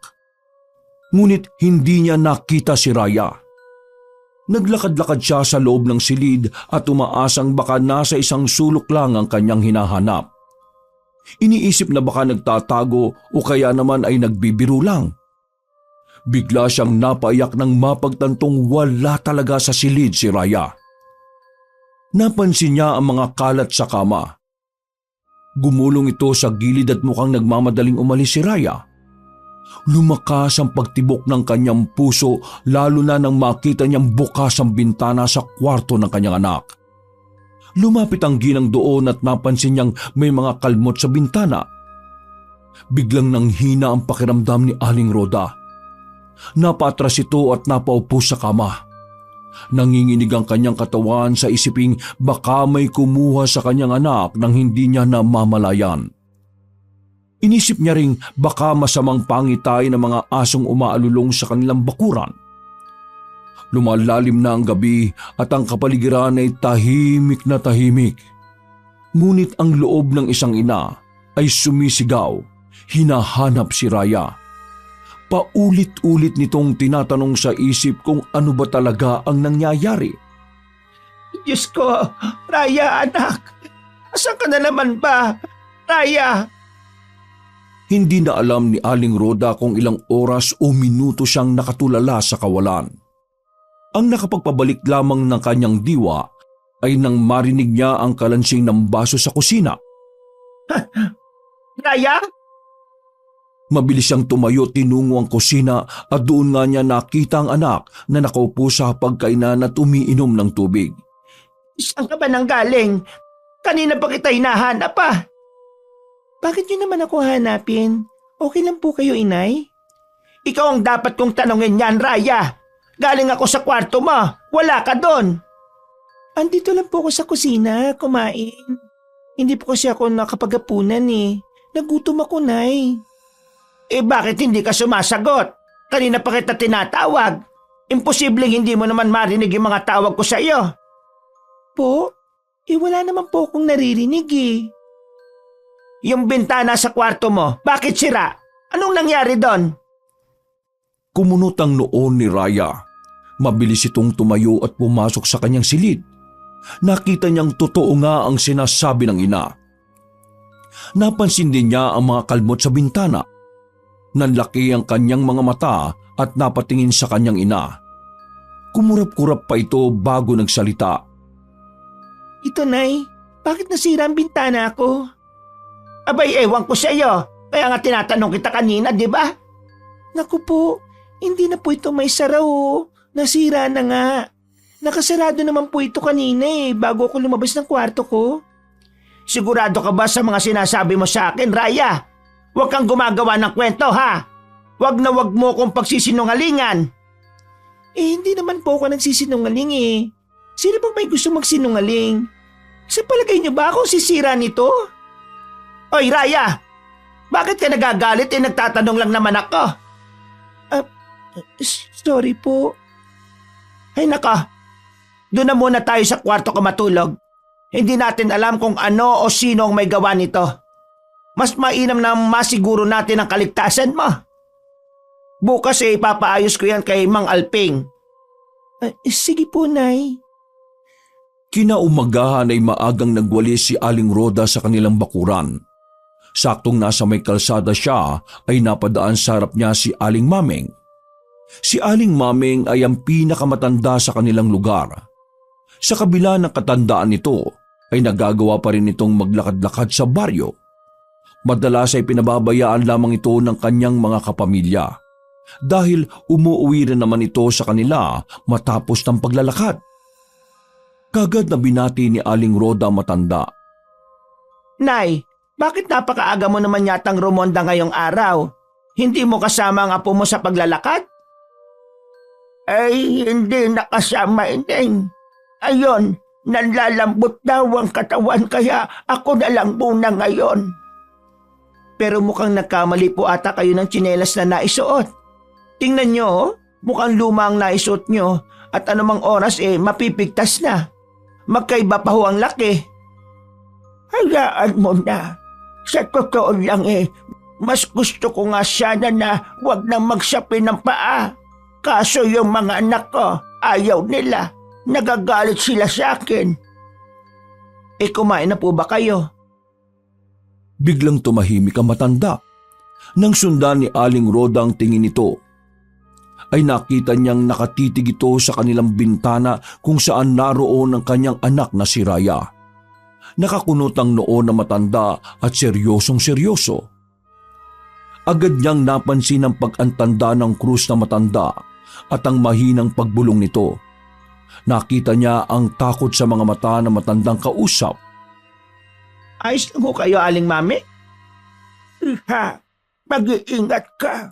Ngunit hindi niya nakita si Raya. Naglakad-lakad siya sa loob ng silid at umaasang baka nasa isang sulok lang ang kanyang hinahanap. Iniisip na baka nagtatago o kaya naman ay nagbibiro lang. Bigla siyang napaiyak nang mapagtantong wala talaga sa silid si Raya. Napansin niya ang mga kalat sa kama. Gumulong ito sa gilid at mukhang nagmamadaling umalis si Raya. Lumakas ang pagtibok ng kanyang puso lalo na nang makita niyang bukas ang bintana sa kwarto ng kanyang anak. Lumapit ang ginang doon at napansin niyang may mga kalmot sa bintana. Biglang nanghina ang pakiramdam ni Aling Roda. Napatras ito at napaupo sa kama. Nanginginig ang kanyang katawan sa isiping baka may kumuha sa kanyang anak nang hindi niya namamalayan. Inisip niya ring baka masamang pangitay ng mga asong umaalulong sa kanilang bakuran. Lumalalim na ang gabi at ang kapaligiran ay tahimik na tahimik. Ngunit ang loob ng isang ina ay sumisigaw, hinahanap si Raya. Paulit-ulit nitong tinatanong sa isip kung ano ba talaga ang nangyayari. Diyos ko, Raya, anak! Asan ka na naman ba? Raya! Hindi na alam ni Aling Roda kung ilang oras o minuto siyang nakatulala sa kawalan. Ang nakapagpabalik lamang ng kanyang diwa ay nang marinig niya ang kalansing ng baso sa kusina. Raya? Mabilis siyang tumayo, tinungo ang kusina at doon nga niya nakita ang anak na nakaupo sa pagkainan at umiinom ng tubig. Saan ka ba nang galing? Kanina pa kita hinahanap pa. Bakit niyo naman ako hanapin? Okay lang po kayo, inay? Ikaw ang dapat kong tanongin yan, Raya. Galing ako sa kwarto mo. Wala ka doon. Andito lang po ako sa kusina, kumain. Hindi po kasi ako nakapagapunan eh. Nagutom ako, nay. Bakit hindi ka sumasagot? Kanina pa kita tinatawag. Imposibleng hindi mo naman marinig yung mga tawag ko sa iyo. Po? Wala naman po akong naririnig eh. Yung bintana sa kwarto mo, bakit sira? Anong nangyari doon? Kumunot ang noon ni Raya. Mabilis itong tumayo at pumasok sa kanyang silid. Nakita niyang totoo nga ang sinasabi ng ina. Napansin din niya ang mga kalmot sa bintana. Nanlaki ang kanyang mga mata at napatingin sa kanyang ina. Kumurap-kurap pa ito bago nagsalita. Ito, Nay. Bakit nasira ang bintana ko? Abay, ewan ko sa iyo. Kaya nga tinatanong kita kanina, di ba? Naku po, hindi na po ito may saraw. Nasira na nga. Nakasarado naman po ito kanina bago ako lumabas ng kwarto ko. Sigurado ka ba sa mga sinasabi mo sa akin, Raya? Huwag kang gumagawa ng kwento, ha? Huwag na huwag mo kong pagsisinungalingan. Hindi naman po ako nagsisinungaling Sino bang may gusto magsinungaling? Sa palagay niyo ba akong sisira nito? Oy, Raya! Bakit ka nagagalit nagtatanong lang naman ako? Sorry po. Ay naka, doon na muna tayo sa kwarto ko matulog. Hindi natin alam kung ano o sino ang may gawa nito. Mas mainam na masiguro natin ang kaligtasan mo. Bukas ipapaayos ko yan kay Mang Alping. Sige po, Nay. Kinaumagahan ay maagang nagwalis si Aling Roda sa kanilang bakuran. Saktong nasa may kalsada siya ay napadaan sa harap niya si Aling Mameng. Si Aling Mameng ay ang pinakamatanda sa kanilang lugar. Sa kabila ng katandaan nito ay nagagawa pa rin itong maglakad-lakad sa baryo. Madalas ay pinababayaan lamang ito ng kanyang mga kapamilya dahil umuuwi rin naman ito sa kanila matapos ng paglalakad. Kagad na binati ni Aling Roda matanda. Nay, bakit napakaaga mo naman yatang rumonda ngayong araw? Hindi mo kasama ang apo mo sa paglalakad? Ay, hindi nakasama, Ineng. Ayon, nanlalambot daw ang katawan kaya ako na lang muna ngayon. Pero mukhang nagkamali po ata kayo ng tsinelas na naisuot. Tingnan nyo, mukhang luma ang naisuot nyo at anumang oras mapipigtas na. Magkaiba pa ho ang laki. Hayaan mo na. Sa totoo lang mas gusto ko nga sana na wag nang magsapi ng paa. Kaso yung mga anak ko, ayaw nila. Nagagalit sila sa akin. Kumain na po ba kayo? Biglang tumahimik ang matanda. Nang sundan ni Aling Roda ang tingin nito, ay nakita niyang nakatitig ito sa kanilang bintana kung saan naroon ang kanyang anak na si Raya. Nakakunot ang noo na matanda at seryosong-seryoso. Agad niyang napansin ang pag-antanda ng krus na matanda at ang mahinang pagbulong nito. Nakita niya ang takot sa mga mata ng matandang kausap. Ayos lang ho kayo, Aling Mami? Iha, mag-iingat ka.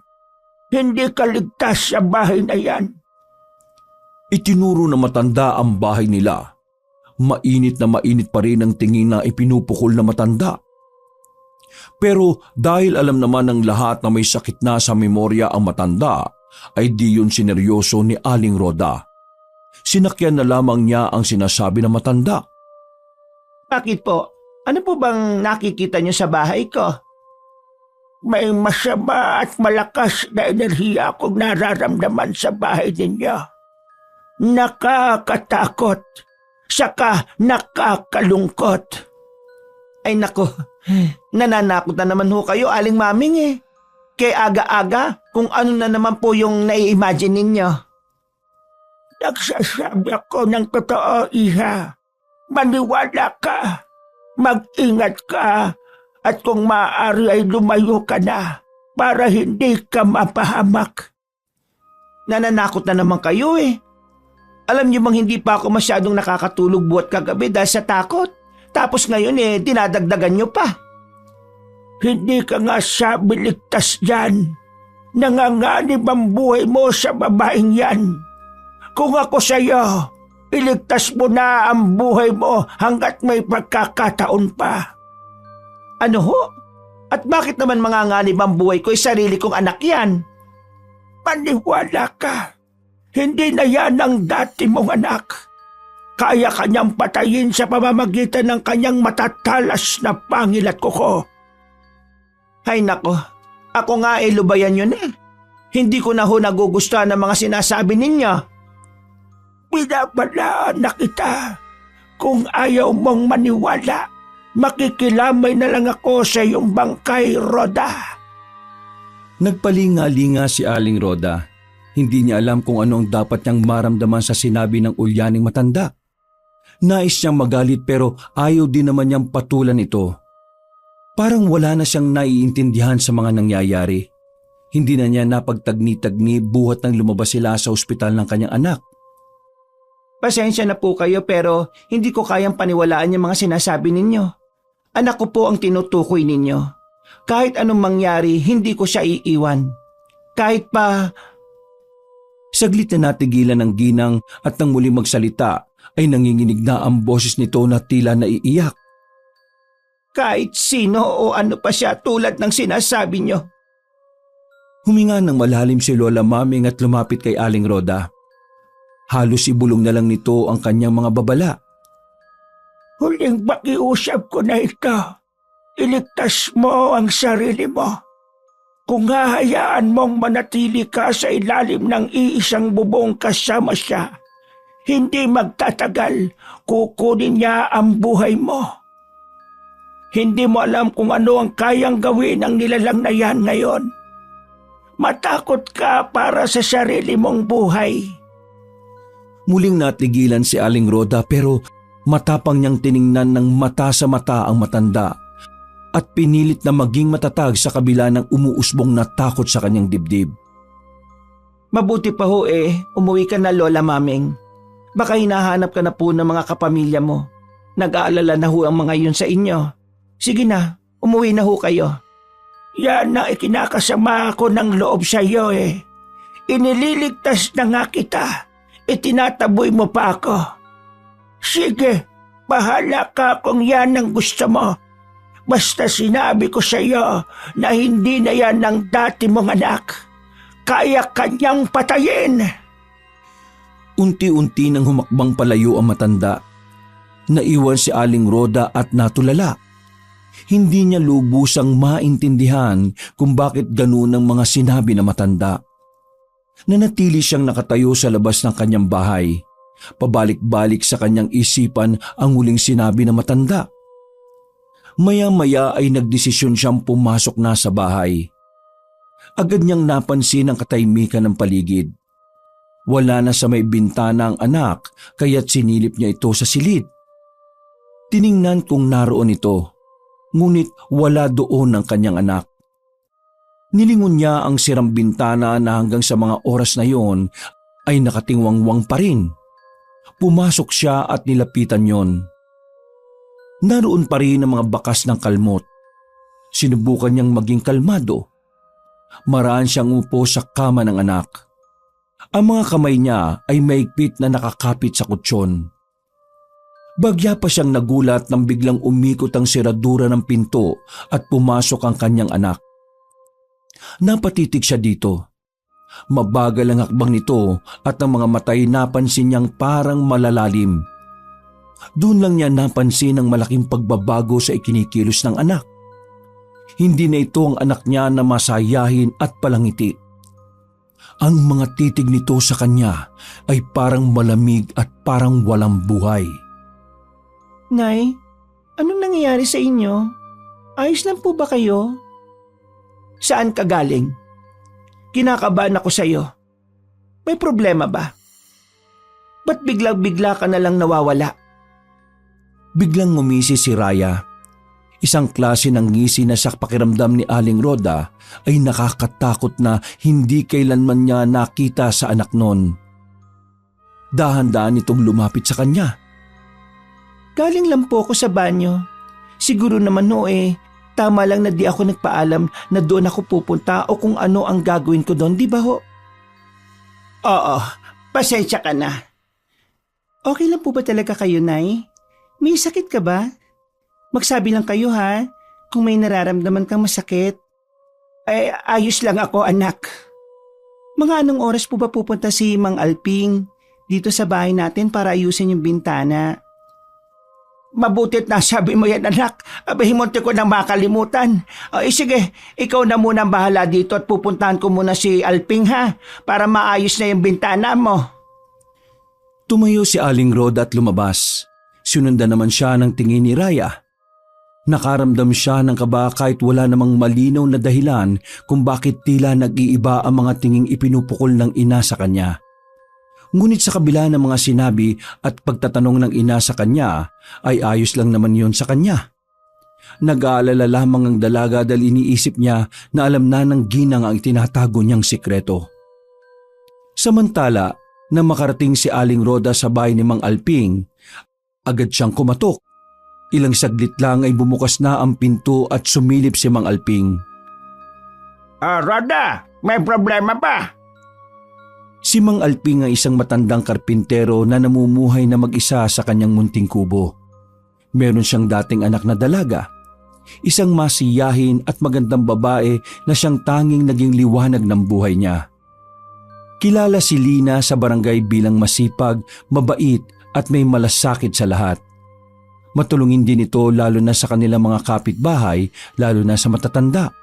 Hindi ka ligtas sa bahay na yan. Itinuro na matanda ang bahay nila. Mainit na mainit pa rin ang tingin na ipinupukol na matanda. Pero dahil alam naman ng lahat na may sakit na sa memorya ang matanda, ay di yun sineryoso ni Aling Roda. Sinakyan na lamang niya ang sinasabi ng matanda. Bakit po? Ano po bang nakikita niyo sa bahay ko? May masama at malakas na enerhiya akong nararamdaman sa bahay ninyo. Nakakatakot, saka nakakalungkot. Ay nako, nananakot na naman ho kayo, Aling Maming Kaya aga-aga kung ano na naman po yung nai-imagine ninyo. Nagsasabi ako ng totoo, Iha. Maniwala ka. Mag-ingat ka. At kung maaari ay lumayo ka na para hindi ka mapahamak. Nananakot na naman kayo Alam niyo bang hindi pa ako masyadong nakakatulog buhat kagabi dahil sa takot? Tapos ngayon dinadagdagan niyo pa. Hindi ka nga sabi ligtas dyan. Nanganganib ang buhay mo sa babaeng yan. Kung ako sa'yo, iligtas mo na ang buhay mo hanggat may pagkakataon pa. Ano ho? At bakit naman manganganib ang buhay ko'y sarili kong anak yan? Paniwala ka. Hindi na yan ang dati mong anak. Kaya kanyang patayin sa pamamagitan ng kanyang matatalas na pangil at kuko. Ay nako, ako nga lubayan yun Hindi ko na ho nagugustuhan ng mga sinasabi ninyo. Binabalaan na kita. Kung ayaw mong maniwala, makikilamay na lang ako sa iyong bangkay, Rhoda. Nagpalinga-linga si Aling Rhoda. Hindi niya alam kung ano ang dapat niyang maramdaman sa sinabi ng ulyaning matanda. Nais niyang magalit pero ayaw din naman niyang patulan ito. Parang wala na siyang naiintindihan sa mga nangyayari. Hindi na niya napagtagni-tagni buhat nang lumabas sila sa ospital ng kanyang anak. Pasensya na po kayo pero hindi ko kayang paniwalaan yung mga sinasabi ninyo. Anak ko po ang tinutukoy ninyo. Kahit anong mangyari, hindi ko siya iiwan. Kahit pa... Saglit na natigilan ng ginang at nang muli magsalita ay nanginginig na ang boses nito na tila naiiyak. Kahit sino o ano pa siya tulad ng sinasabi nyo. Huminga ng malalim si Lola Maming at lumapit kay Aling Rhoda. Halos ibulong na lang nito ang kanyang mga babala. Huling pakiusap ko na ito. Iligtas mo ang sarili mo. Kung hahayaan mong manatili ka sa ilalim ng iisang bubong kasama siya, hindi magtatagal, kukunin niya ang buhay mo. Hindi mo alam kung ano ang kayang gawin ng nilalang na yan ngayon. Matakot ka para sa sarili mong buhay. Muling natigilan si Aling Rhoda pero matapang niyang tiningnan ng mata sa mata ang matanda at pinilit na maging matatag sa kabila ng umuusbong na takot sa kanyang dibdib. Mabuti pa ho umuwi ka na Lola Maming. Baka hinahanap ka na po ng mga kapamilya mo. Nag-aalala na ho ang mga yun sa inyo. Sige na, umuwi na ho kayo. Yan na ikinakasama ko ng loob sa iyo Inililigtas na nga kita. Itinataboy mo pa ako. Sige, bahala ka kung yan ang gusto mo. Basta sinabi ko sa iyo na hindi na yan ang dati mong anak. Kaya kanyang patayin. Unti-unti nang humakbang palayo ang matanda. Naiwan si Aling Rhoda at natulala. Hindi niya lubusang maintindihan kung bakit ganun ang mga sinabi na matanda. Nanatili siyang nakatayo sa labas ng kanyang bahay. Pabalik-balik sa kanyang isipan ang huling sinabi na matanda. Maya-maya ay nagdesisyon siyang pumasok na sa bahay. Agad niyang napansin ang katahimikan ng paligid. Wala na sa may bintana ang anak kaya't sinilip niya ito sa silid. Tiningnan kung naroon ito, ngunit wala doon ang kanyang anak. Nilingon niya ang sirang bintana na hanggang sa mga oras na yon ay nakatingwangwang pa rin. Pumasok siya at nilapitan yon. Naroon pa rin ang mga bakas ng kalmot. Sinubukan niyang maging kalmado. Maraan siyang upo sa kama ng anak. Ang mga kamay niya ay maigpit na nakakapit sa kutsyon. Bagya pa siyang nagulat nang biglang umikot ang siradura ng pinto at pumasok ang kanyang anak. Napatitig siya dito. Mabagal ang hakbang nito at ang mga matay napansin niyang parang malalalim. Doon lang niya napansin ang malaking pagbabago sa ikinikilos ng anak. Hindi na ito ang anak niya na masayahin at palangiti. Ang mga titig nito sa kanya ay parang malamig at parang walang buhay. Nay, anong nangyayari sa inyo? Ayos lang po ba kayo? Saan ka galing? Kinakabahan ako sa iyo. May problema ba? Ba't bigla-bigla ka na lang nawawala? Biglang ngumisi si Raya. Isang klase ng ngisi na sa pakiramdam ni Aling Rhoda ay nakakatakot na hindi kailanman niya nakita sa anak nun. Dahan-dahan itong lumapit sa kanya. Galing lang po ako sa banyo. Siguro naman tama lang na di ako nagpaalam na doon ako pupunta o kung ano ang gagawin ko doon, di ba ho? Oo, pasensya ka na. Okay lang po ba talaga kayo, Nay? May sakit ka ba? Magsabi lang kayo ha, kung may nararamdaman kang masakit. Ayos lang ako, anak. Mga anong oras po ba pupunta si Mang Alping dito sa bahay natin para ayusin yung bintana? Mabutit na sabi mo yan, anak. Abay, munti ko nang makalimutan. Sige, ikaw na muna ang bahala dito at pupuntahan ko muna si Alping ha, para maayos na yung bintana mo. Tumayo si Aling Roda at lumabas. Sinundan naman siya ng tingin ni Raya. Nakaramdam siya ng kaba kahit wala namang malinaw na dahilan kung bakit tila nag-iiba ang mga tinging ipinupukol ng ina sa kanya. Ngunit sa kabila ng mga sinabi at pagtatanong ng ina sa kanya, ay ayos lang naman yon sa kanya. Nag-aalala lamang ang dalaga dahil iniisip niya na alam na ng ginang ang itinatago niyang sikreto. Samantala, na makarating si Aling Roda sa bahay ni Mang Alping, agad siyang kumatok. Ilang saglit lang ay bumukas na ang pinto at sumilip si Mang Alping. Roda, may problema ba? Si Mang Alping ay isang matandang karpintero na namumuhay na mag-isa sa kanyang munting kubo. Meron siyang dating anak na dalaga, isang masiyahin at magandang babae na siyang tanging naging liwanag ng buhay niya. Kilala si Lina sa barangay bilang masipag, mabait at may malasakit sa lahat. Matulungin din ito lalo na sa kanilang mga kapitbahay, lalo na sa matatanda.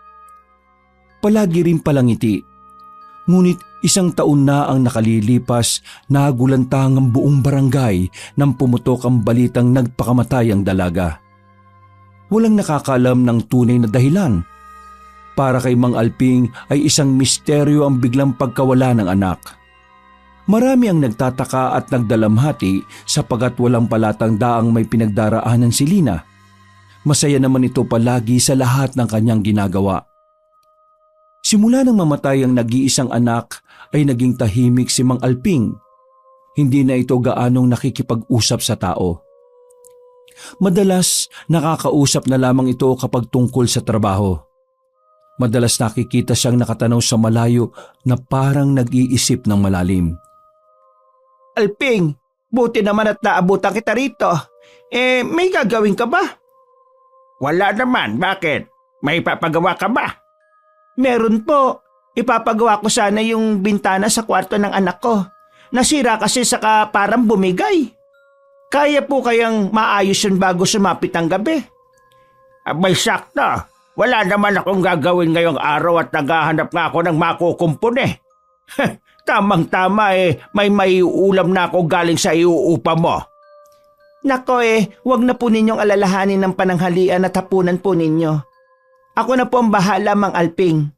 Palagi rin palangiti. Ngunit isang taon na ang nakalilipas, nagulantang ang buong barangay nang pumutok ang balitang nagpakamatay ang dalaga. Walang nakakaalam ng tunay na dahilan. Para kay Mang Alping ay isang misteryo ang biglang pagkawala ng anak. Marami ang nagtataka at nagdalamhati sapagat walang palatangdaang may pinagdaraanan si Lina. Masaya naman ito palagi sa lahat ng kanyang ginagawa. Simula nang mamatay ang nag-iisang anak ay naging tahimik si Mang Alping. Hindi na ito gaanong nakikipag-usap sa tao. Madalas nakakausap na lamang ito kapag tungkol sa trabaho. Madalas nakikita siyang nakatanaw sa malayo na parang nag-iisip ng malalim. Alping, buti naman at naabutan kita rito. May gagawin ka ba? Wala naman, bakit? May papagawa ka ba? Meron po. Ipapagawa ko sana yung bintana sa kwarto ng anak ko. Nasira kasi saka parang bumigay. Kaya po kayang maayos yun bago sumapit ang gabi? Abay sakto. Wala naman akong gagawin ngayong araw at naghahanap nga ako ng makukumpon eh. Tamang-tama may maiulam na ako galing sa iuupa mo. Nako wag na po ninyong alalahanin ng pananghalian at hapunan po ninyo. Ako na po ang bahala, Mang Alping.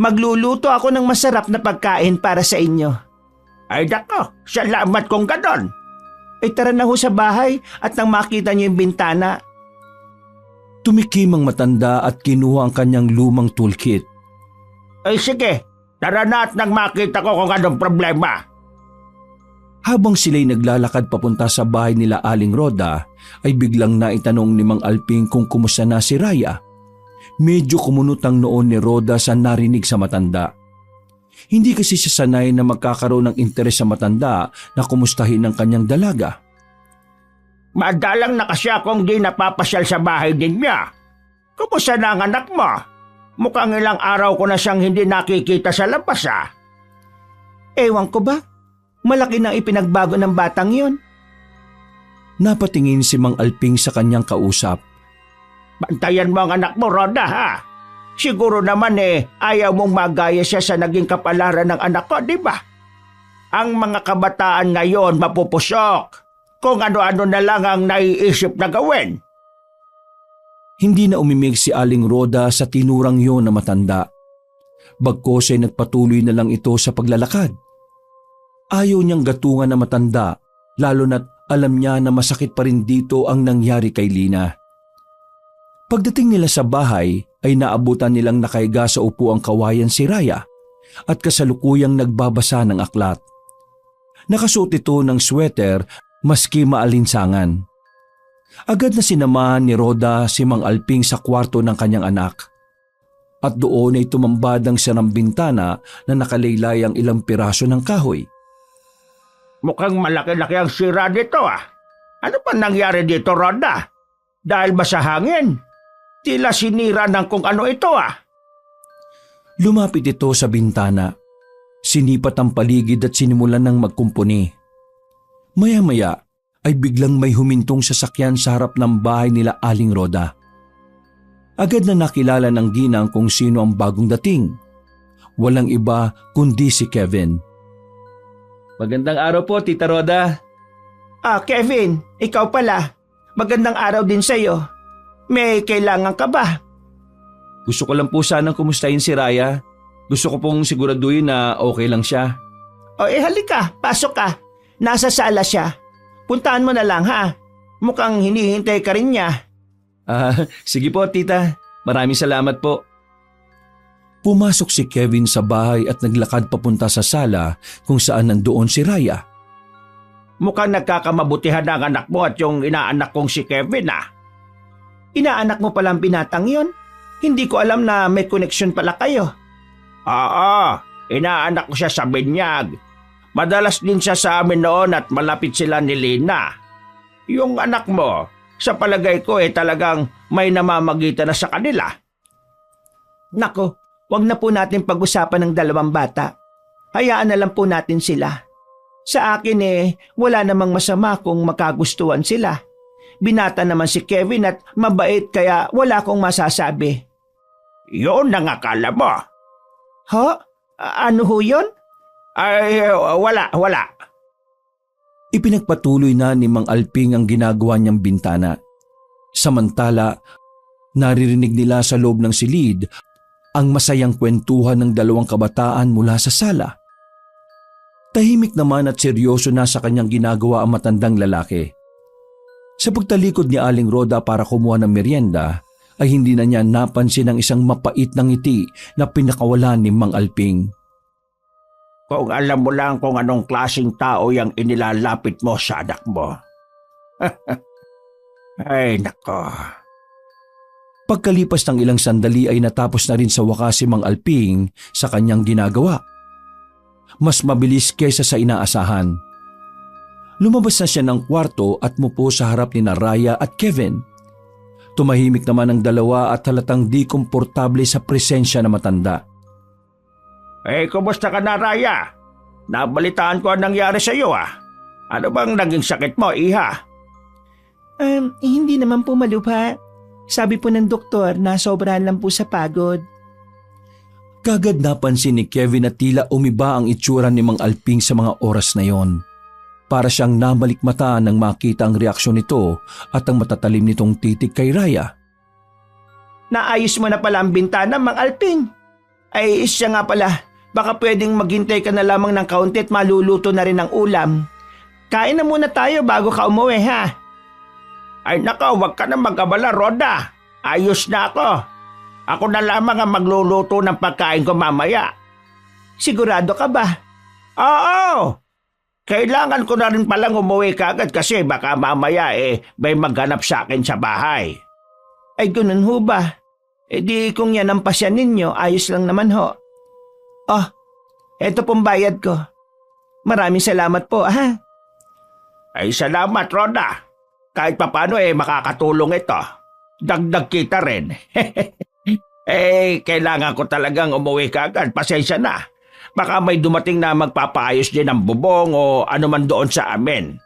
Magluluto ako ng masarap na pagkain para sa inyo. Ay nako, salamat kung ganon. Tara na ho sa bahay at nang makita niyo yung bintana. Tumikim ang matanda at kinuha ang kanyang lumang toolkit. Ay sige, tara na at nang makita ko kung anong problema. Habang sila'y naglalakad papunta sa bahay nila Aling Roda, ay biglang naitanong ni Mang Alping kung kumusta na si Raya. Medyo kumunot ang noon ni Roda sa narinig sa matanda. Hindi kasi siya sanay na magkakaroon ng interes sa matanda na kumustahin ang kanyang dalaga. Madalang na kasi akong di napapasyal sa bahay din niya. Kumusta na ang anak mo? Mukhang ilang araw ko na siyang hindi nakikita sa labas Ewan ko ba? Malaki nang ipinagbago ng batang yon. Napatingin si Mang Alping sa kanyang kausap. Bantayan mo ang anak mo, Roda ha? Siguro naman ayaw mong magaya siya sa naging kapalaran ng anak ko, di ba? Ang mga kabataan ngayon mapupusok. Kung ano-ano na lang ang naiisip na gawin. Hindi na umimig si Aling Roda sa tinurang yon na matanda. Bagkos ay nagpatuloy na lang ito sa paglalakad. Ayaw niyang gatungan na matanda, lalo na't alam niya na masakit pa rin dito ang nangyari kay Lina. Pagdating nila sa bahay ay naabutan nilang nakahiga sa upuang kawayan si Raya at kasalukuyang nagbabasa ng aklat. Nakasuot ito ng sweater maski maalinsangan. Agad na sinamahan ni Roda si Mang Alping sa kwarto ng kanyang anak. At doon ay tumambad ang sirang bintana na nakalaylay ang ilang piraso ng kahoy. Mukhang malaki-laki ang sira dito Ano pa nangyari dito, Roda? Dahil ba sa hangin? Tila sinira ng kung ano ito Lumapit ito sa bintana. Sinipat ang paligid at sinimulan ng magkumpuni. Maya-maya ay biglang may humintong sasakyan sa harap ng bahay nila Aling Roda. Agad na nakilala ng ginang kung sino ang bagong dating. Walang iba kundi si Kevin. Magandang araw po, Tita Roda. Kevin, ikaw pala. Magandang araw din sa'yo. May kailangan ka ba? Gusto ko lang po sanang kumustahin si Raya. Gusto ko pong siguraduhin na okay lang siya. Halika, pasok ka. Nasa sala siya. Puntahan mo na lang ha. Mukhang hinihintay ka rin niya. Sige po, Tita. Maraming salamat po. Pumasok si Kevin sa bahay at naglakad papunta sa sala kung saan nandoon si Raya. Mukhang nagkakamabutihan ang anak mo at yung inaanak kong si Kevin Inaanak mo palang binatang yon? Hindi ko alam na may koneksyon pala kayo. Oo, inaanak ko siya sa binyag. Madalas din siya sa amin noon at malapit sila ni Lina. Yung anak mo, sa palagay ko talagang may namamagitan na sa kanila. Nako, wag na po natin pag-usapan ng dalawang bata. Hayaan na lang po natin sila. Sa akin wala namang masama kung makagustuhan sila. Binata naman si Kevin at mabait kaya wala akong masasabi. Yun ang akala mo. Ano ho yun? Wala. Ipinagpatuloy na ni Mang Alping ang ginagawa niyang bintana. Samantala, naririnig nila sa loob ng silid ang masayang kwentuhan ng dalawang kabataan mula sa sala. Tahimik naman at seryoso na sa kanyang ginagawa ang matandang lalaki. Sa pagtalikod ni Aling Roda para kumuha ng merienda, ay hindi na niya napansin ang isang mapait na ngiti na pinakawalan ni Mang Alping. Kung alam mo lang kung anong klaseng tao yung inilalapit mo sa anak mo. Ay, nako. Pagkalipas ng ilang sandali ay natapos na rin sa wakas si Mang Alping sa kanyang ginagawa. Mas mabilis kaysa sa inaasahan. Lumabas na siya ng kwarto at mupo sa harap ni Raya at Kevin. Tumahimik naman ang dalawa at halatang di komportable sa presensya na matanda. Kumusta ka na, Raya? Nabalitaan ko ang nangyari sa iyo Ano bang naging sakit mo, iha? Hindi naman po malubha. Sabi po ng doktor na sobrahan lang po sa pagod. Kagad napansin ni Kevin na tila umiba ang itsura ni Mang Alping sa mga oras na yon. Para siyang namalikmata nang makita ang reaksyon nito at ang matatalim nitong titig kay Raya. Naayos mo na pala ang bintana, Mang Alping. Siya nga pala. Baka pwedeng maghintay ka na lamang ng kaunti at maluluto na rin ang ulam. Kain na muna tayo bago ka umuwi, ha? Ay nako, wag ka na mag-abala, Roda. Ayos na ako. Ako na lamang ang magluluto ng pagkain ko mamaya. Sigurado ka ba? Oo! Kailangan ko na rin palang umuwi kaagad kasi baka mamaya may maghanap sa akin sa bahay. Ay ganun ho ba? Di kung yan ang pasya ninyo, ayos lang naman ho. Eto pong bayad ko. Maraming salamat po, ha? Ay salamat, Roda. Kahit papano makakatulong ito. Dagdag kita rin. Kailangan ko talagang umuwi kaagad. Pasensya na. Baka may dumating na magpapaayos din ng bubong o ano man doon sa amin.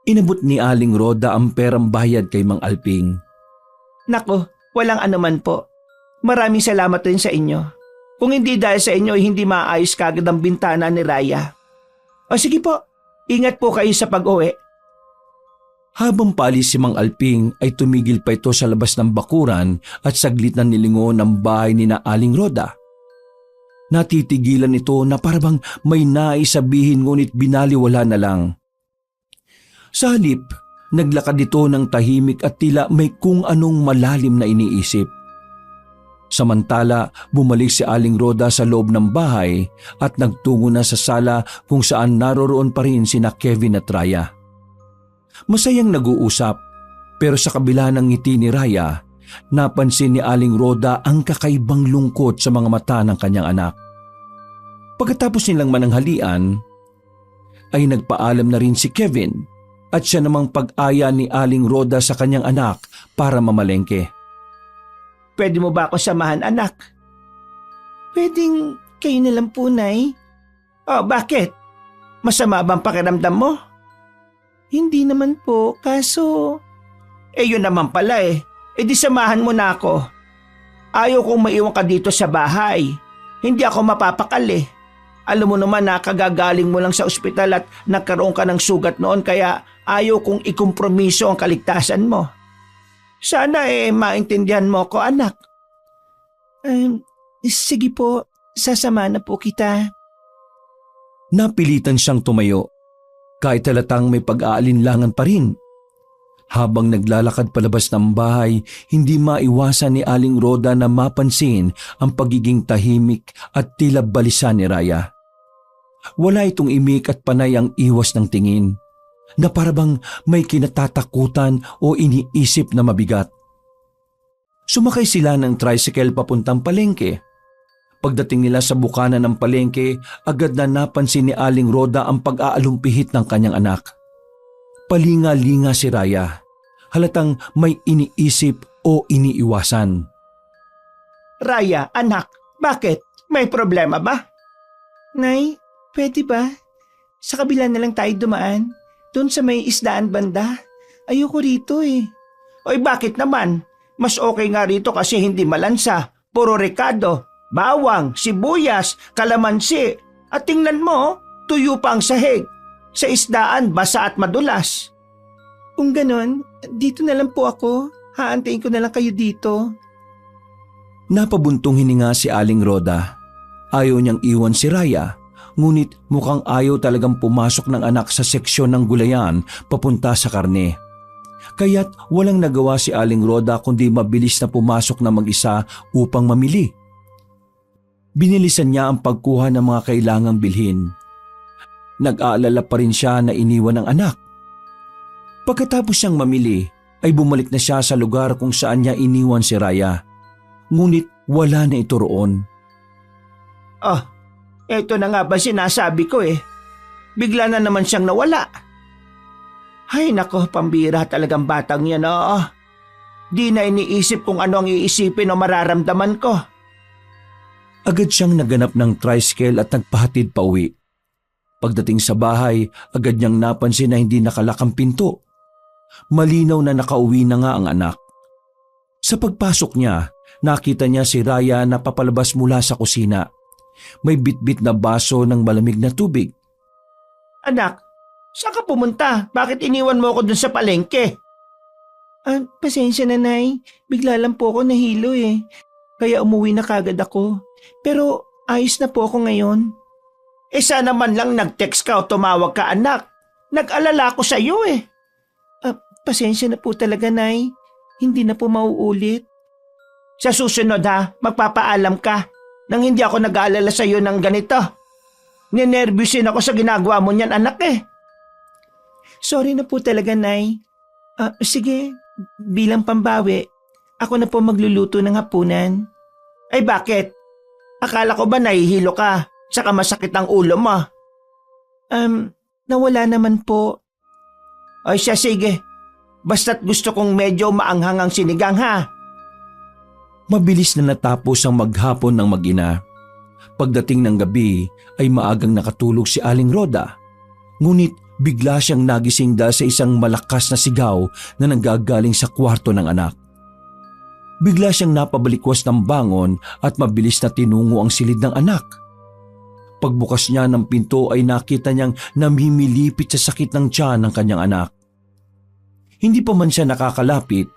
Inabot ni Aling Roda ang perang bayad kay Mang Alping. Nako, walang anuman po. Maraming salamat rin sa inyo. Kung hindi dahil sa inyo, hindi maayos kagad ang bintana ni Raya. Sige po, ingat po kayo sa pag-uwi. Habang paalis si Mang Alping ay tumigil pa ito sa labas ng bakuran at saglit na nilingon ang bahay ni na Aling Roda. Natitigilan ito na parang may naisabihin ngunit binaliwala na lang. Sa halip, naglakad ito ng tahimik at tila may kung anong malalim na iniisip. Samantala, bumalik si Aling Roda sa loob ng bahay at nagtungo na sa sala kung saan naroroon pa rin sina Kevin at Raya. Masayang nag-uusap pero sa kabila ng ngiti ni Raya, napansin ni Aling Roda ang kakaibang lungkot sa mga mata ng kanyang anak. Pagkatapos nilang mananghalian, ay nagpaalam na rin si Kevin at siya namang pag-aya ni Aling Roda sa kanyang anak para mamalengke. Pwede mo ba ako samahan, anak? Pwedeng kayo na lang po, Nay. Bakit? Masama bang pakiramdam mo? Hindi naman po, kaso... Yun naman pala eh. Di samahan mo na ako. Ayaw kong maiwan ka dito sa bahay. Hindi ako mapapakali. Alam mo naman na kagagaling mo lang sa ospital at nagkaroon ka ng sugat noon kaya ayaw kong ikompromiso ang kaligtasan mo. Sana maintindihan mo ko, anak. Sige po, sasama na po kita. Napilitan siyang tumayo, kahit halatang may pag-aalinlangan pa rin. Habang naglalakad palabas ng bahay, hindi maiwasan ni Aling Roda na mapansin ang pagiging tahimik at tila balisa ni Raya. Wala itong imik at panay ang iwas ng tingin, na parabang may kinatatakutan o iniisip na mabigat. Sumakay sila ng tricycle papuntang palengke. Pagdating nila sa bukana ng palengke, agad na napansin ni Aling Roda ang pag-aalumpihit ng kanyang anak. Palinga-linga si Raya, halatang may iniisip o iniiwasan. Raya, anak, bakit? May problema ba? Nay, pwede ba? Sa kabila na lang tayo dumaan. Doon sa may isdaan banda. Ayoko rito eh. Oy, bakit naman? Mas okay nga rito kasi hindi malansa. Puro rekado, bawang, sibuyas, kalamansi. At tingnan mo, tuyo pa ang sahig. Sa isdaan, basa at madulas. Kung ganon, dito na lang po ako. Haantayin ko na lang kayo dito. Napabuntong hininga si Aling Roda. Ayaw niyang iwan si Raya, ngunit mukhang ayaw talagang pumasok ng anak sa seksyon ng gulayan papunta sa karne. Kaya't walang nagawa si Aling Roda kundi mabilis na pumasok na mag-isa upang mamili. Binilisan niya ang pagkuha ng mga kailangang bilhin. Nag-aalala pa rin siya na iniwan ng anak. Pagkatapos siyang mamili, ay bumalik na siya sa lugar kung saan niya iniwan si Raya. Ngunit wala na ito roon. Eto na nga ba sinasabi ko eh. Bigla na naman siyang nawala. Ay nako, pambira talagang batang yan. Di na iniisip kung ano ang iisipin o mararamdaman ko. Agad siyang naganap ng tricycle at nagpahatid pa uwi. Pagdating sa bahay, agad niyang napansin na hindi nakalak ang pinto. Malinaw na nakauwi na nga ang anak. Sa pagpasok niya, nakita niya si Raya na papalabas mula sa kusina. May bitbit na baso ng malamig na tubig. Anak, saan ka pumunta? Bakit iniwan mo ako dun sa palengke? Pasensya na, Nay. Bigla lang po ako nahilo eh. Kaya umuwi na kagad ako. Pero ayos na po ako ngayon. Sana man lang nag-text ka o tumawag ka, anak. Nag-alala ko sa iyo eh. Pasensya na po talaga, Nay. Hindi na po mauulit. Sa susunod magpapaalam ka nang hindi ako nag-aalala sa iyo ng ganito. Ninervyusin ako sa ginagawa mo niyan, anak eh. Sorry na po talaga, Nay. Sige, bilang pambawi, ako na po magluluto ng hapunan. Ay bakit? Akala ko ba nahihilo ka? Saka masakit ang ulo mo? Nawala naman po. Ay siya, sige. Basta't gusto kong medyo maanghang ang sinigang Mabilis na natapos ang maghapon ng mag-ina. Pagdating ng gabi ay maagang nakatulog si Aling Roda. Ngunit bigla siyang nagising dahil sa isang malakas na sigaw na nanggagaling sa kwarto ng anak. Bigla siyang napabalikwas ng bangon at mabilis na tinungo ang silid ng anak. Pagbukas niya ng pinto ay nakita niyang namimilipit sa sakit ng tiyan ng kanyang anak. Hindi pa man siya nakakalapit,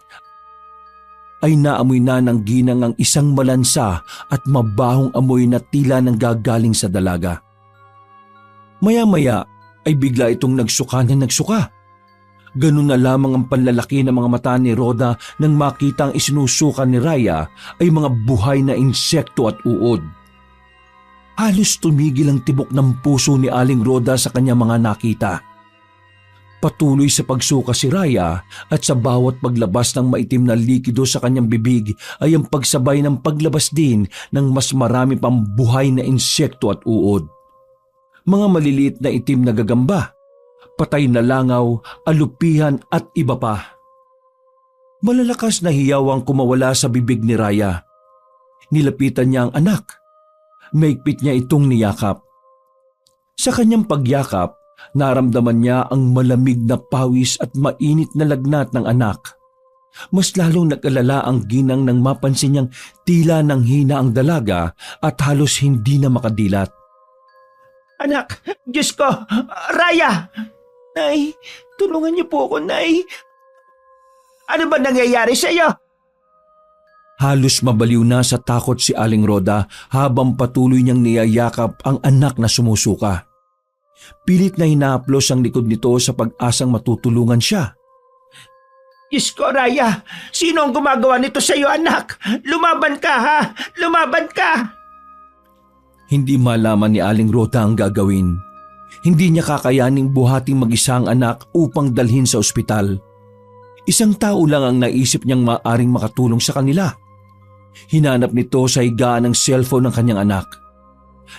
ay naamoy na ng ginang ang isang malansa at mabahong amoy na tila nang gagaling sa dalaga. Maya-maya ay bigla itong nagsuka na nagsuka. Ganun na lamang ang panlalaki ng mga mata ni Roda nang makita ang isinusuka ni Raya ay mga buhay na insekto at uod. Halos tumigil ang tibok ng puso ni Aling Roda sa kanyang mga nakita. Patuloy sa pagsuka si Raya at sa bawat paglabas ng maitim na likido sa kanyang bibig ay ang pagsabay ng paglabas din ng mas marami pang buhay na insekto at uod. Mga maliliit na itim na gagamba, patay na langaw, alupihan at iba pa. Malalakas na hiyaw ang kumawala sa bibig ni Raya. Nilapitan niya ang anak. Maigpit niya itong niyakap. Sa kanyang pagyakap Naramdaman niya ang malamig na pawis at mainit na lagnat ng anak. Mas lalong nag-alala ang ginang nang mapansin niyang tila nang hina ang dalaga at halos hindi na makadilat. Anak, Diyos ko, Raya! Nay, tulungan niyo po ako, Nay. Ano ba nangyayari sa iyo? Halos mabaliw na sa takot si Aling Roda habang patuloy niyang niyayakap ang anak na sumusuka. Pilit na hinaplos ang likod nito sa pag-asang matutulungan siya. Diyos ko, Raya, sino ang gumagawa nito sa iyo, anak? Lumaban ka, ha? Lumaban ka! Hindi malaman ni Aling Roda ang gagawin. Hindi niya kakayaning buhating mag-isa ang anak upang dalhin sa ospital. Isang tao lang ang naisip niyang maaring makatulong sa kanila. Hinanap nito sa higaan ng cellphone ng kanyang anak.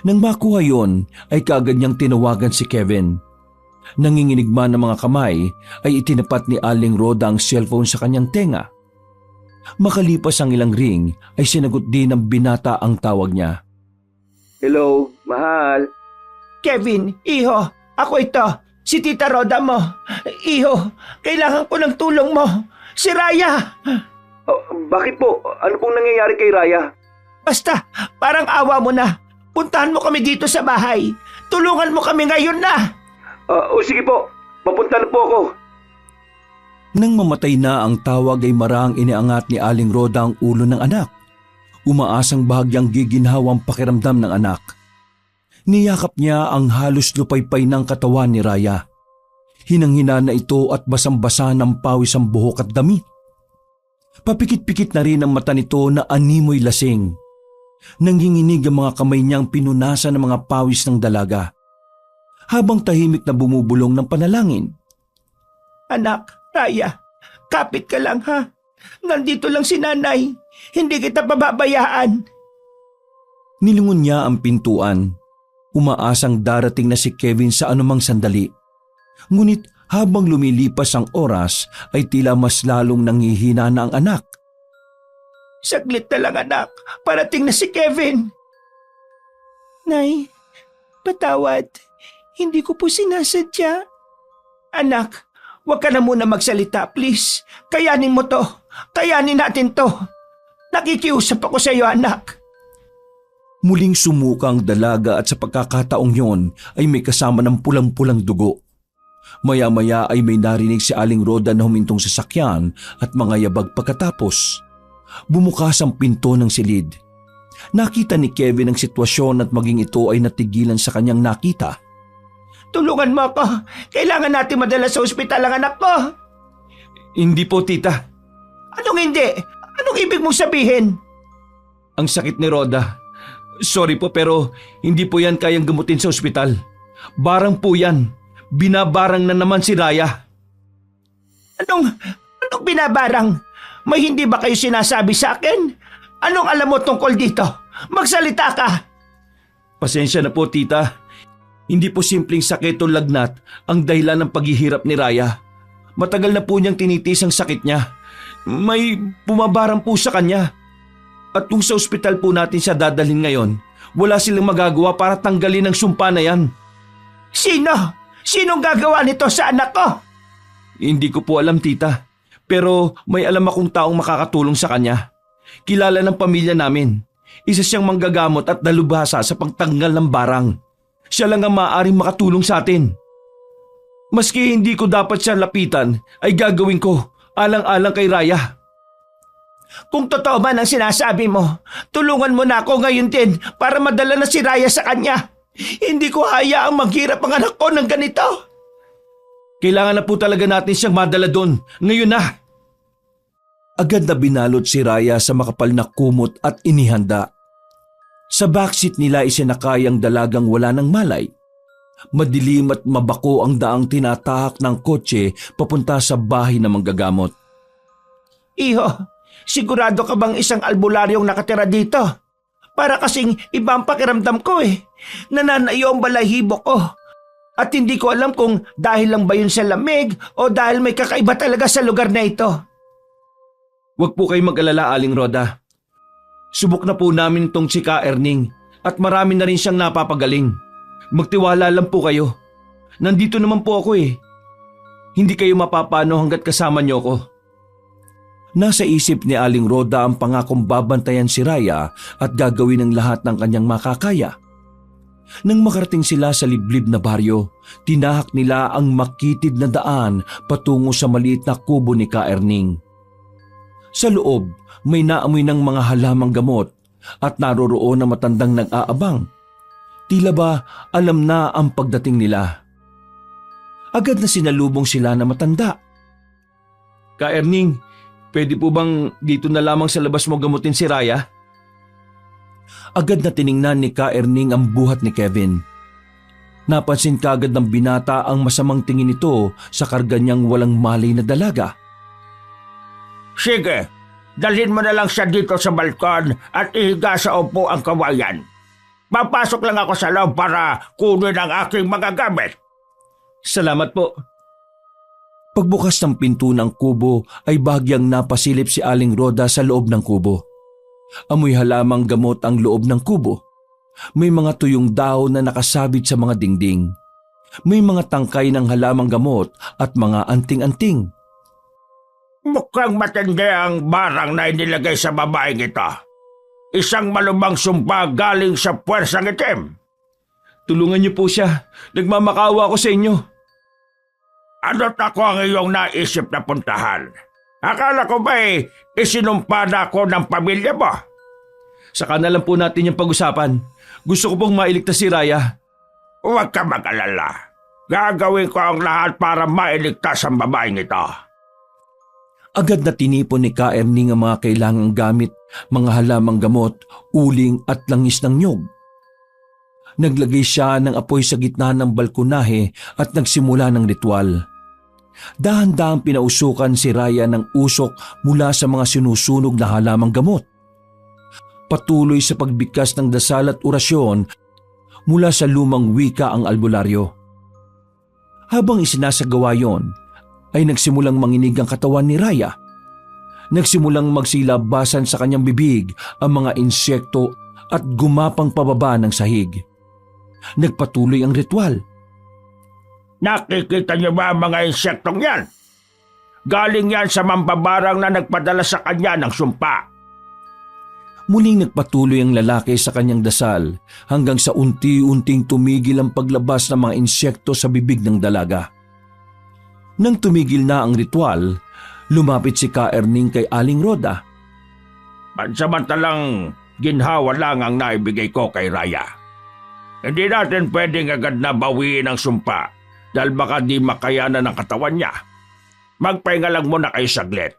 Nang makuha yon, ay kaagad niyang tinawagan si Kevin. Nanginginig man ng mga kamay, ay itinapat ni Aling Roda ang cellphone sa kanyang tenga. Makalipas ang ilang ring, ay sinagot din ng binata ang tawag niya. Hello, mahal. Kevin, iho, ako ito, si Tita Roda mo. Iho, kailangan ko ng tulong mo. Si Raya! Bakit po? Ano pong nangyayari kay Raya? Basta, parang awa mo na. Puntahan mo kami dito sa bahay. Tulungan mo kami ngayon na. Sige po, papunta na po ako. Nang mamatay na ang tawag ay marang iniangat ni Aling Roda ang ulo ng anak. Umaasang bahagyang giginhaw ang pakiramdam ng anak. Niyakap niya ang halos lupaypay ng katawan ni Raya. Hinang-hina na ito at basang-basa ng pawis ang buhok at damit. Papikit-pikit na rin ang mata nito na animoy lasing. Nanginginig ang mga kamay niyang pinunasan ng mga pawis ng dalaga. Habang tahimik na bumubulong ng panalangin. Anak, Raya, kapit ka lang ha. Nandito lang si nanay. Hindi kita pababayaan. Nilingon niya ang pintuan. Umaasang darating na si Kevin sa anumang sandali. Ngunit habang lumilipas ang oras ay tila mas lalong nanghihina na ang anak. Saglit na lang anak, parating na si Kevin. Nay, patawad. Hindi ko po sinasadya. Anak, huwag ka na muna magsalita, please. Kayanin mo to. Kayanin natin to. Nakikiusap ako sa iyo, anak. Muling sumuka ang dalaga at sa pagkakataong yon ay may kasama ng pulang-pulang dugo. Maya-maya ay may narinig si Aling Roda na humintong sa sakyan at mga yabag pagkatapos. Bumukas ang pinto ng silid. Nakita ni Kevin ang sitwasyon at maging ito ay natigilan sa kanyang nakita. Tulungan mo ako. Kailangan natin madala sa ospital ang anak ko. Hindi po, tita. Anong hindi? Anong ibig mong sabihin? Ang sakit ni Roda. Sorry po pero hindi po yan kayang gamutin sa ospital. Barang po yan. Binabarang na naman si Raya. Anong binabarang? May hindi ba kayo sinasabi sa akin? Anong alam mo tungkol dito? Magsalita ka! Pasensya na po, tita. Hindi po simpleng sakit o lagnat ang dahilan ng paghihirap ni Raya. Matagal na po niyang tinitis ang sakit niya. May bumabarang po sa kanya. At kung sa ospital po natin siya dadalhin ngayon, wala silang magagawa para tanggalin ang sumpa na yan. Sino? Sinong gagawa nito sa anak ko? Hindi ko po alam, tita. Pero may alam akong taong makakatulong sa kanya. Kilala ng pamilya namin. Isa siyang manggagamot at dalubhasa sa pagtanggal ng barang. Siya lang ang maaaring makatulong sa atin. Maski hindi ko dapat siya lapitan, ay gagawin ko alang-alang kay Raya. Kung totoo man ang sinasabi mo, tulungan mo na ako ngayon din para madala na si Raya sa kanya. Hindi ko hayaang maghirap ang anak ko ng ganito. Kailangan na po talaga natin siyang madala doon. Ngayon na. Agad na binalot si Raya sa makapal na kumot at inihanda. Sa backseat nila isinakay ang dalagang wala ng malay. Madilim at mabako ang daang tinatahak ng kotse papunta sa bahay ng manggagamot. Iho, sigurado ka bang isang albularyong nakatira dito? Para kasing iba ang pakiramdam ko eh. Nananayo ang balahibo ko. At hindi ko alam kung dahil lang ba yun sa lamig o dahil may kakaiba talaga sa lugar na ito. Huwag po kayong mag-alala, Aling Roda. Subok na po namin itong si Ka Erning at marami na rin siyang napapagaling. Magtiwala lang po kayo. Nandito naman po ako eh. Hindi kayo mapapano hanggat kasama niyo ko. Nasa isip ni Aling Rhoda ang pangakong babantayan si Raya at gagawin ang lahat ng kanyang makakaya. Nang makarating sila sa liblib na baryo, tinahak nila ang makitid na daan patungo sa maliit na kubo ni Ka Erning. Sa loob, may naamoy ng mga halamang gamot at naroroon na matandang nag-aabang. Tila ba alam na ang pagdating nila. Agad na sinalubong sila na matanda. Ka Erning, pwede po bang dito na lamang sa labas mo gamutin si Raya? Agad na tiningnan ni Ka Erning ang buhat ni Kevin. Napansin kagad ng binata ang masamang tingin nito sa karga niyang walang malay na dalaga. Sige, dalhin mo na lang siya dito sa balkon at ihiga sa upo ang kawayan. Papasok lang ako sa loob para kunin ang aking mga gamit. Salamat po. Pagbukas ng pinto ng kubo ay bagyang napasilip si Aling Rhoda sa loob ng kubo. Amoy halamang gamot ang loob ng kubo. May mga tuyong dahon na nakasabit sa mga dingding. May mga tangkay ng halamang gamot at mga anting-anting. Mukhang matindi ang barang na inilagay sa babaeng ito. Isang malubang sumpa galing sa puwersang itim. Tulungan niyo po siya. Nagmamakawa ako sa inyo. Ano't ako ang iyong naisip na puntahan? Akala ko ba isinumpa na ako ng pamilya mo? Saka na lang po natin yung pag-usapan. Gusto ko pong mailigtas si Raya. Huwag ka mag-alala. Gagawin ko ang lahat para mailigtas ang babaeng ito. Agad na tinipon ni Ka Erning ang mga kailangang gamit, mga halamang gamot, uling at langis ng nyog. Naglagay siya ng apoy sa gitna ng balkonahe at nagsimula ng ritual. Dahan-dahang pinausukan si Raya ng usok mula sa mga sinusunog na halamang gamot. Patuloy sa pagbigkas ng dasal at orasyon mula sa lumang wika ang albularyo. Habang isinasagawa yon, ay nagsimulang manginig ang katawan ni Raya. Nagsimulang magsilabasan sa kanyang bibig ang mga insekto at gumapang pababa ng sahig. Nagpatuloy ang ritual. Nakikita niyo ba ang mga insektong yan? Galing yan sa mambabarang na nagpadala sa kanya ng sumpa. Muling nagpatuloy ang lalaki sa kanyang dasal hanggang sa unti-unting tumigil ang paglabas ng mga insekto sa bibig ng dalaga. Nang tumigil na ang ritual, lumapit si Ka Erning kay Aling Rhoda. Pansamantalang ginhawa lang ang naibigay ko kay Raya. Hindi natin pwedeng agad na bawiin ang sumpa dahil baka di makayanan ng katawan niya. Magpahinga lang muna kayo saglit.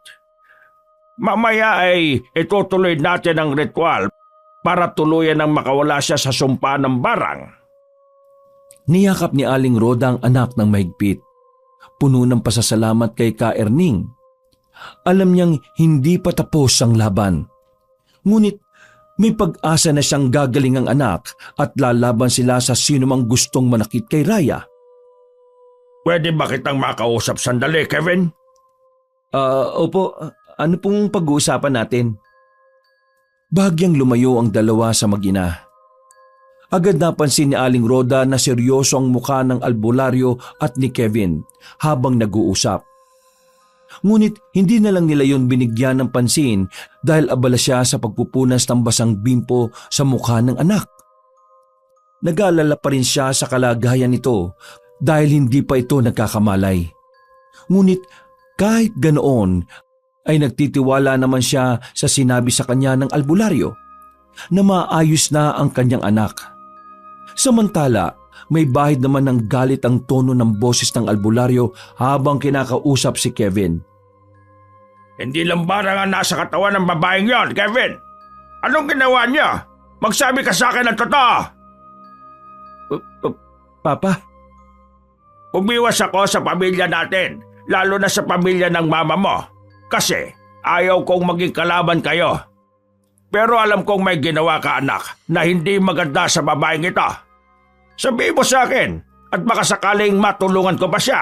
Mamaya ay itutuloy natin ang ritual para tuluyan ang makawala siya sa sumpa ng barang. Niyakap ni Aling Rhoda ang anak ng mahigpit. Puno ng pasasalamat kay Ka Erning. Alam niyang hindi pa tapos ang laban. Ngunit may pag-asa na siyang gagaling ang anak at lalaban sila sa sinumang gustong manakit kay Raya. Pwede ba kitang makausap sandali, Kevin? Opo. Ano pong pag-uusapan natin? Bagyang lumayo ang dalawa sa mag-ina. Agad napansin ni Aling Rhoda na seryoso ang mukha ng albularyo at ni Kevin habang nag-uusap. Ngunit hindi na lang nila yon binigyan ng pansin dahil abala siya sa pagpupunas ng basang bimpo sa mukha ng anak. Nag-aalala pa rin siya sa kalagayan nito dahil hindi pa ito nagkakamalay. Ngunit kahit ganoon ay nagtitiwala naman siya sa sinabi sa kanya ng albularyo na maayos na ang kanyang anak. Samantala, may bahid naman ng galit ang tono ng boses ng albularyo habang kinakausap si Kevin. Hindi lang barang ang nasa katawan ng babaeng yon, Kevin. Anong ginawa niya? Magsabi ka sa akin ng totoo. Papa? Umiwas ako sa pamilya natin, lalo na sa pamilya ng mama mo. Kasi ayaw kong maging kalaban kayo. Pero alam kong may ginawa ka, anak, na hindi maganda sa babaeng ito. Sabihin mo sa akin at baka sakaling matulungan ko pa siya.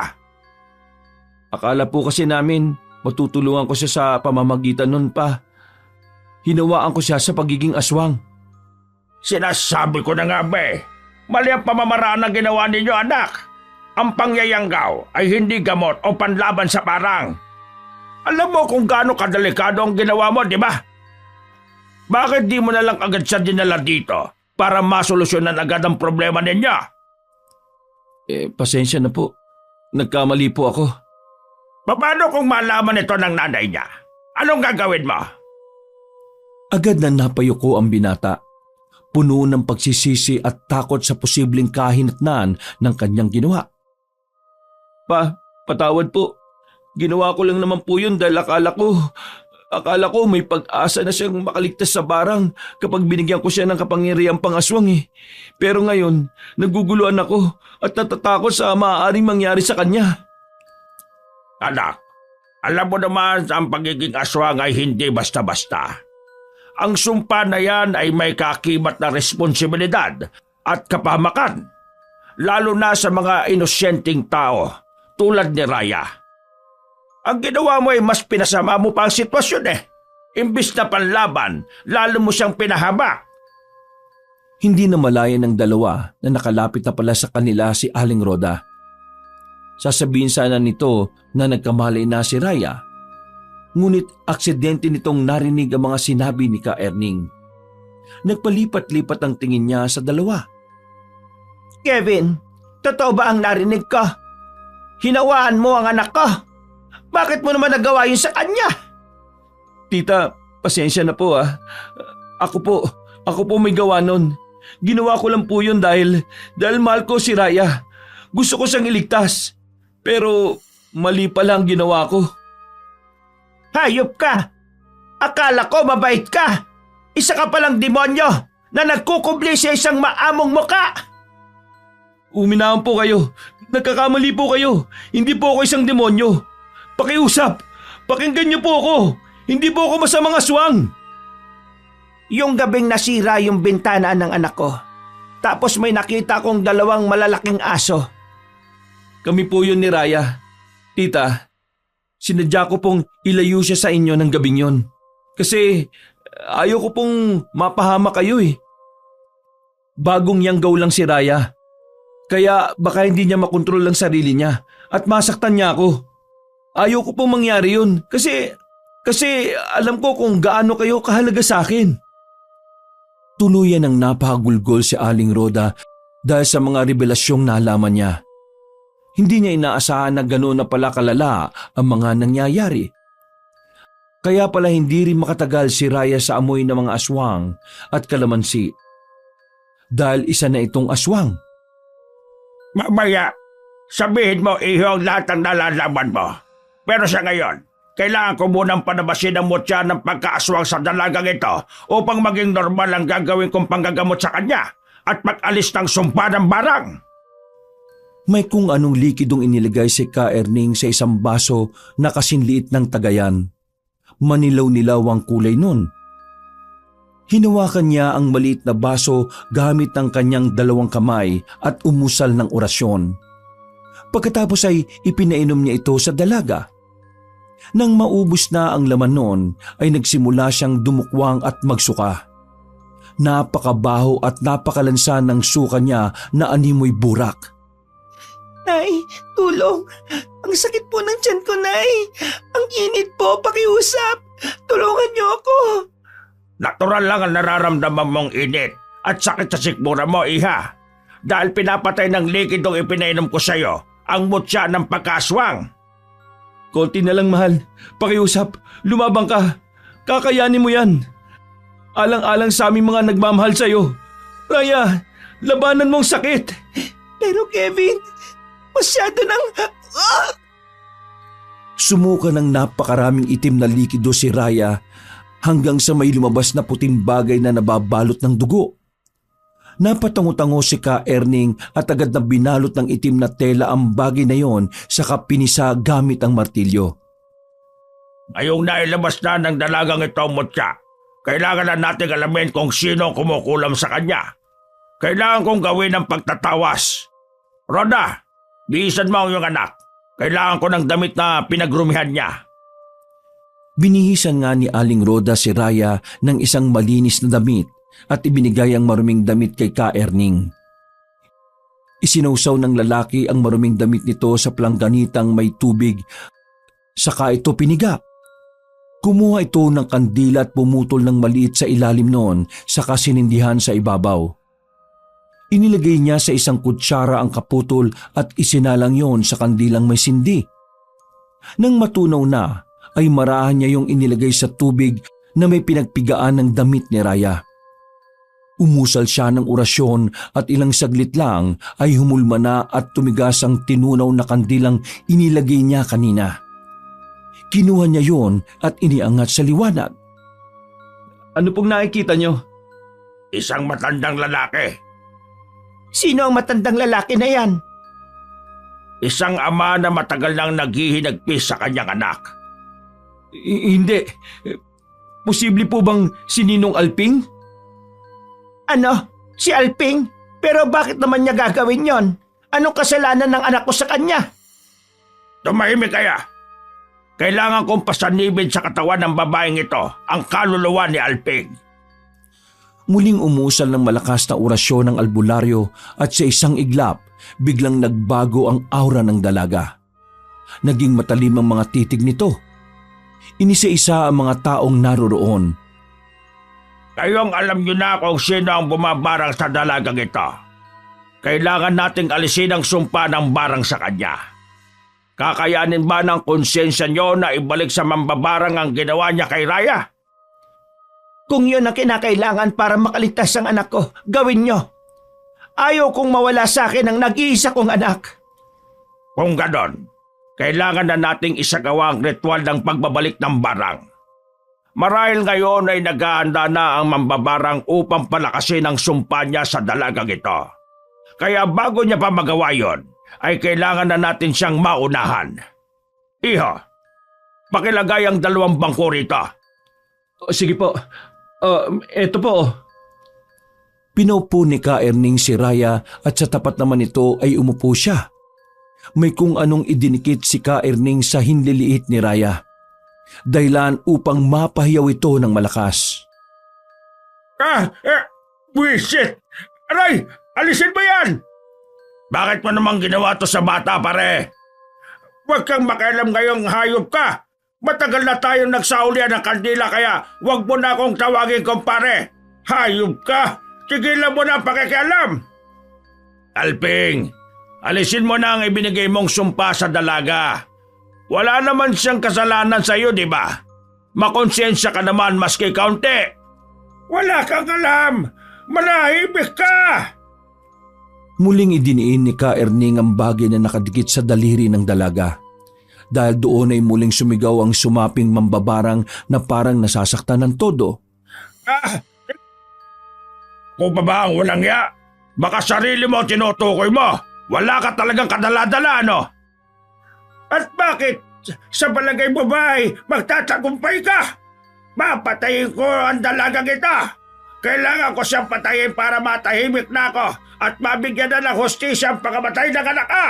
Akala po kasi namin matutulungan ko siya sa pamamagitan nun pa. Hinawaan ko siya sa pagiging aswang. Sinasabi ko na nga ba Mali ang pamamaraan ng ginawa ninyo, anak. ang pangyayanggaw ay hindi gamot o panlaban sa parang. Alam mo kung gaano kadelikado ang ginawa mo, di ba? Bakit di mo na lang agad siya dinala dito para masolusyonan agad ang problema ninyo? Pasensya na po. Nagkamali po ako. Paano kung malaman ito ng nanay niya? Anong gagawin mo? Agad na napayuko ang binata. Puno ng pagsisisi at takot sa posibleng kahinatnan ng kanyang ginawa. Patawad po. Ginawa ko lang naman po yun dahil akala ko may pag-asa na siyang makaligtas sa barang kapag binigyan ko siya ng kapangyarihang pangaswang eh. Pero ngayon, naguguluhan ako at natatakot sa maaaring mangyari sa kanya. Anak, alam mo naman ang pagiging aswang ay hindi basta-basta. Ang sumpa na yan ay may kakibat na responsibilidad at kapahamakan, lalo na sa mga inosyenteng tao tulad ni Raya. Ang ginawa mo ay mas pinasama mo pa ang sitwasyon eh. Imbis na panlaban, lalo mo siyang pinahaba. Hindi na malaya ng dalawa na nakalapit na pala sa kanila si Aling Roda. Sasabihin sana nito na nagkamali na si Raya. Ngunit aksidente nitong narinig ang mga sinabi ni Ka Erning. Nagpalipat-lipat ang tingin niya sa dalawa. Kevin, totoo ba ang narinig ko? Hinawaan mo ang anak ko. Bakit mo naman nagawa yun sa kanya? Tita, pasensya na po ah. Ako po may gawa nun. Ginawa ko lang po yun dahil mahal ko si Raya. Gusto ko siyang iligtas. Pero mali pala ang ginawa ko. Hayop ka! Akala ko mabait ka! Isa ka palang demonyo na nagkukubli sa isang maamong muka! Uminahon po kayo. Nagkakamali po kayo. Hindi po ako isang demonyo. Pakiusap. Pakinggan niyo po ako. Hindi po ako masamang aswang. Yung gabing nasira yung bintana ng anak ko. Tapos may nakita kong 2 malalaking aso. Kami po yun ni Raya. Tita, sinadya ko pong ilayo siya sa inyo ng gabing yon. Kasi ayaw ko pong mapahama kayo eh. Bagong yanggaw lang si Raya. Kaya baka hindi niya makontrol ang sarili niya at masaktan niya ako. Ayaw ko pong mangyari yun kasi alam ko kung gaano kayo kahalaga sa akin. Tuluyan ang napahagulgol si Aling Roda dahil sa mga revelasyong nalaman niya. Hindi niya inaasahan na gano'n na pala kalala ang mga nangyayari. Kaya pala hindi rin makatagal si Raya sa amoy ng mga aswang at kalamansi. Dahil isa na itong aswang. Mamaya, sabihin mo iho ang lahat ng nalalaman mo. Pero sa ngayon, kailangan ko munang panabasin ang mutya ng pagkaaswang sa dalagang ito upang maging normal ang gagawin kong panggagamot sa kanya at pag-alis ng sumpa ng barang. May kung anong likidong inilagay si Ka Erning sa isang baso na kasinliit ng tagayan. Manilaw-nilaw ang kulay nun. Hinawakan niya ang maliit na baso gamit ang kanyang 2 kamay at umusal ng orasyon. Pagkatapos ay ipinainom niya ito sa dalaga. Nang maubos na ang laman noon ay nagsimula siyang dumukwang at magsuka. Napakabaho at napakalansa ng suka niya na animoy burak. Nay, tulong! Ang sakit po ng tiyan ko, Nay! Ang init po, pakiusap! Tulungan niyo ako! Natural lang ang nararamdaman mong init at sakit sa sikmura mo, iha. Dahil pinapatay ng likidong ipinainom ko sa'yo ang mutya ng pagkaswang. Konti na lang, mahal. Pakiusap, lumabang ka. Kakayanin mo yan. Alang-alang sa aming mga nagmamahal sa'yo. Raya, labanan mong sakit. Pero Kevin, masyado nang... Sumuka ng napakaraming itim na likido si Raya hanggang sa may lumabas na puting bagay na nababalot ng dugo. Napatango-tango si Ka Erning at agad na binalot ng itim na tela ang bagay na yon saka pinisa gamit ang martilyo. Ngayong nailabas na ng dalagang ito ang mutya, kailangan na natin alamin kung sino kumukulam sa kanya. Kailangan kong gawin ang pagtatawas. Roda, bihisan mo ang iyong anak. Kailangan ko ng damit na pinagrumihan niya. Binihisan nga ni Aling Roda si Raya ng isang malinis na damit at ibinigay ang maruming damit kay Ka Erning. Isinawsaw ng lalaki ang maruming damit nito sa plangganitang may tubig, saka ito piniga. Kumuha ito ng kandila at pumutol ng maliit sa ilalim noon, saka sinindihan sa ibabaw. Inilagay niya sa isang kutsara ang kaputol at isinalang yon sa kandilang may sindi. Nang matunaw na, ay marahan niya yung inilagay sa tubig na may pinagpigaan ng damit ni Raya. Umusal siya ng orasyon at ilang saglit lang ay humulma na at tumigas ang tinunaw na kandilang inilagay niya kanina. Kinuha niya yon at iniangat sa liwanag. Ano pong nakikita niyo? Isang matandang lalaki. Sino ang matandang lalaki na yan? Isang ama na matagal nang naghihinagpis sa kanyang anak. Hindi. Posible po bang si Ninong Alping? Ano? Si Alping? Pero bakit naman niya gagawin yon? Anong kasalanan ng anak ko sa kanya? Tumahimik kaya. Kailangan kong pasanibin sa katawan ng babaeng ito ang kaluluwa ni Alping. Muling umusal ng malakas na orasyon ng albularyo at sa isang iglap, biglang nagbago ang aura ng dalaga. Naging matalim ang mga titig nito. Inisa-isa ang mga taong naroroon. Kayong alam niyo na kung sino ang bumabarang sa dalagang ito. Kailangan nating alisin ang sumpa ng barang sa kanya. Kakayanin ba ng konsensya niyo na ibalik sa mambabarang ang ginawa niya kay Raya? Kung yun ang kinakailangan para makaligtas ang anak ko, gawin niyo. Ayaw kong mawala sa akin ang nag-iisa kong anak. Kung ganon, kailangan na nating isagawa ang ritual ng pagbabalik ng barang. Marahil ngayon ay naghahanda na ang mambabarang upang palakasin ang sumpa niya sa dalagang ito. Kaya bago niya pa magawa yon, ay kailangan na natin siyang maunahan. Iho, pakilagay ang 2 bangko rito. Sige po. Eto po. Pinaupo ni Ka Erning si Raya at sa tapat naman ito ay umupo siya. May kung anong idinikit si Ka Erning sa hinliliit ni Raya. Dahilan upang mapahiyaw ito ng malakas. Buisit! Aray! Alisin mo yan! Bakit mo namang ginawa to sa bata, pare? Huwag kang makialam ngayong hayop ka. Matagal na tayong nagsaulian ng kandila kaya huwag mo na akong tawagin kumpare. Hayop ka! Tigilan mo na ang pakikialam! Alping, alisin mo na ang ibinigay mong sumpa sa dalaga. Wala naman siyang kasalanan sa iyo, di ba? Makonsensya ka naman maski kaunti. Wala kang alam! Manahimik ka! Muling idiniin ni Ka Erning ang bagay na nakadikit sa daliri ng dalaga. Dahil doon ay muling sumigaw ang sumaping mambabarang na parang nasasaktan ng todo. Kung pa ba ang walang ya? Baka sarili mo tinutukoy mo. Wala ka talagang kadala-dala, ano? At bakit sa palagay mo ba ay magtatagumpay ka? Mapatayin ko ang dalagang ito. Kailangan ko siyang patayin para matahimik na ako at mabigyan na ng hustisya ang pagkamatay ng anak ka.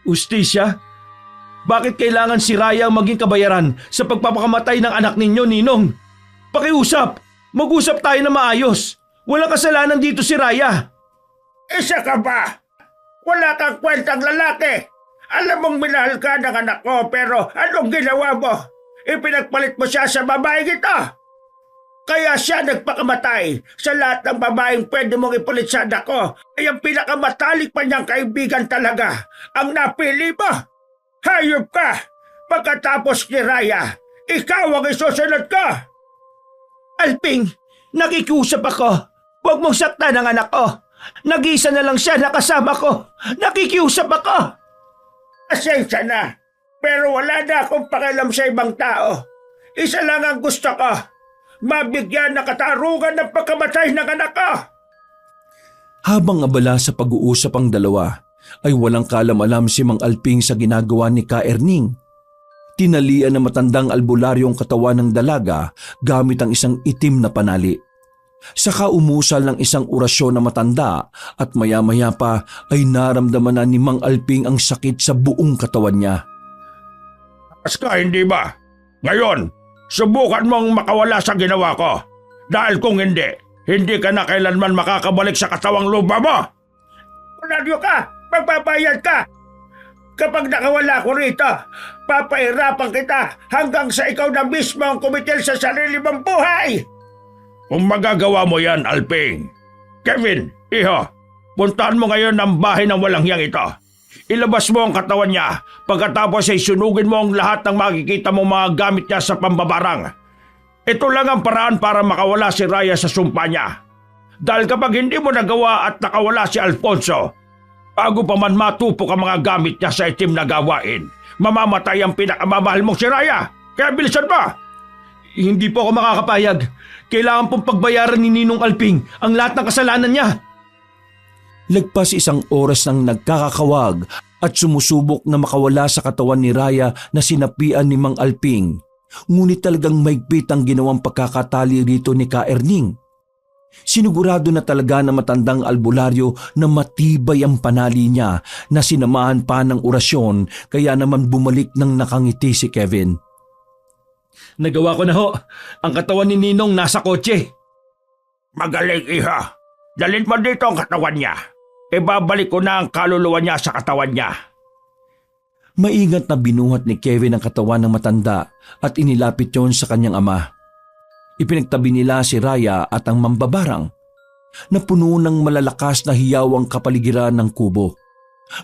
Ustisya? Bakit kailangan si Raya ang maging kabayaran sa pagpapakamatay ng anak ninyo, Ninong? Pakiusap! Mag-usap tayo na maayos! Walang kasalanan dito si Raya! Isa ka ba? Wala kang kwentang lalaki! Alam mong minahal ka ng anak ko pero anong ginawa mo? Ipinagpalit mo siya sa babaeng ito! Kaya siya nagpakamatay. Sa lahat ng babaeng pwede mong ipalit sa anak ko ay ang pinakamatalik pa niyang kaibigan talaga ang napili mo! Hayop ka! Pagkatapos ni Raya, ikaw ang isusunod ko! Alping, nakikiusap ako. Huwag mong saktan ang anak ko. Nag-iisa na lang siya nakasama ko. Nakikiusap ako. Asensya na, pero wala na akong pakialam sa ibang tao. Isa lang ang gusto ko. Mabigyan na katarungan ng pagkamatay ng anak ko. Habang abala sa pag-uusap ang dalawa, ay walang kalam-alam si Mang Alping sa ginagawa ni Ka Erning. Tinalian ng matandang albularyong katawan ng dalaga gamit ang isang itim na panali. Saka umusal ng isang orasyon na matanda at maya-maya pa ay naramdaman na ni Mang Alping ang sakit sa buong katawan niya. Aska, hindi ba? Ngayon, subukan mong makawala sa ginawa ko. Dahil kung hindi ka na kailanman makakabalik sa katawang lupa mo. albularyo ka! Magbabayad ka! Kapag nakawala ko rito, papahirapan kita hanggang sa ikaw na mismo ang kumitil sa sarili mong buhay! Kung magagawa mo yan, Alping. Kevin, iho, puntahan mo ngayon ang bahay ng walang hiyang ito. Ilabas mo ang katawan niya, pagkatapos ay sunugin mo ang lahat ng makikita mong mga gamit niya sa pambabarang. Ito lang ang paraan para makawala si Raya sa sumpa niya. Dahil kapag hindi mo nagawa at nakawala si Alfonso, bago pa man matupok ang mga gamit niya sa itim na gawain, mamamatay ang pinakamamahal mong si Raya. Kaya bilisan mo! Hindi po ako makakapayag. Kailangan pong pagbayaran ni Ninong Alping ang lahat ng kasalanan niya. Lagpas isang oras nang nagkakakawag at sumusubok na makawala sa katawan ni Raya na sinapian ni Mang Alping. Ngunit talagang maigpit ang ginawang pagkakatali rito ni Ka Erning. Sinigurado na talaga na matandang albularyo na matibay ang panali niya na sinamahan pa ng orasyon kaya naman bumalik ng nakangiti si Kevin. Nagawa ko na ho. Ang katawan ni Ninong nasa kotse. Magaling, iha. Dalhin mo dito ang katawan niya. Ibabalik ko na ang kaluluwa niya sa katawan niya. Maingat na binuhat ni Kevin ang katawan ng matanda at inilapit yon sa kanyang ama. Ipinagtabi nila si Raya at ang mambabarang na puno ng malalakas na hiyawang kapaligiran ng kubo.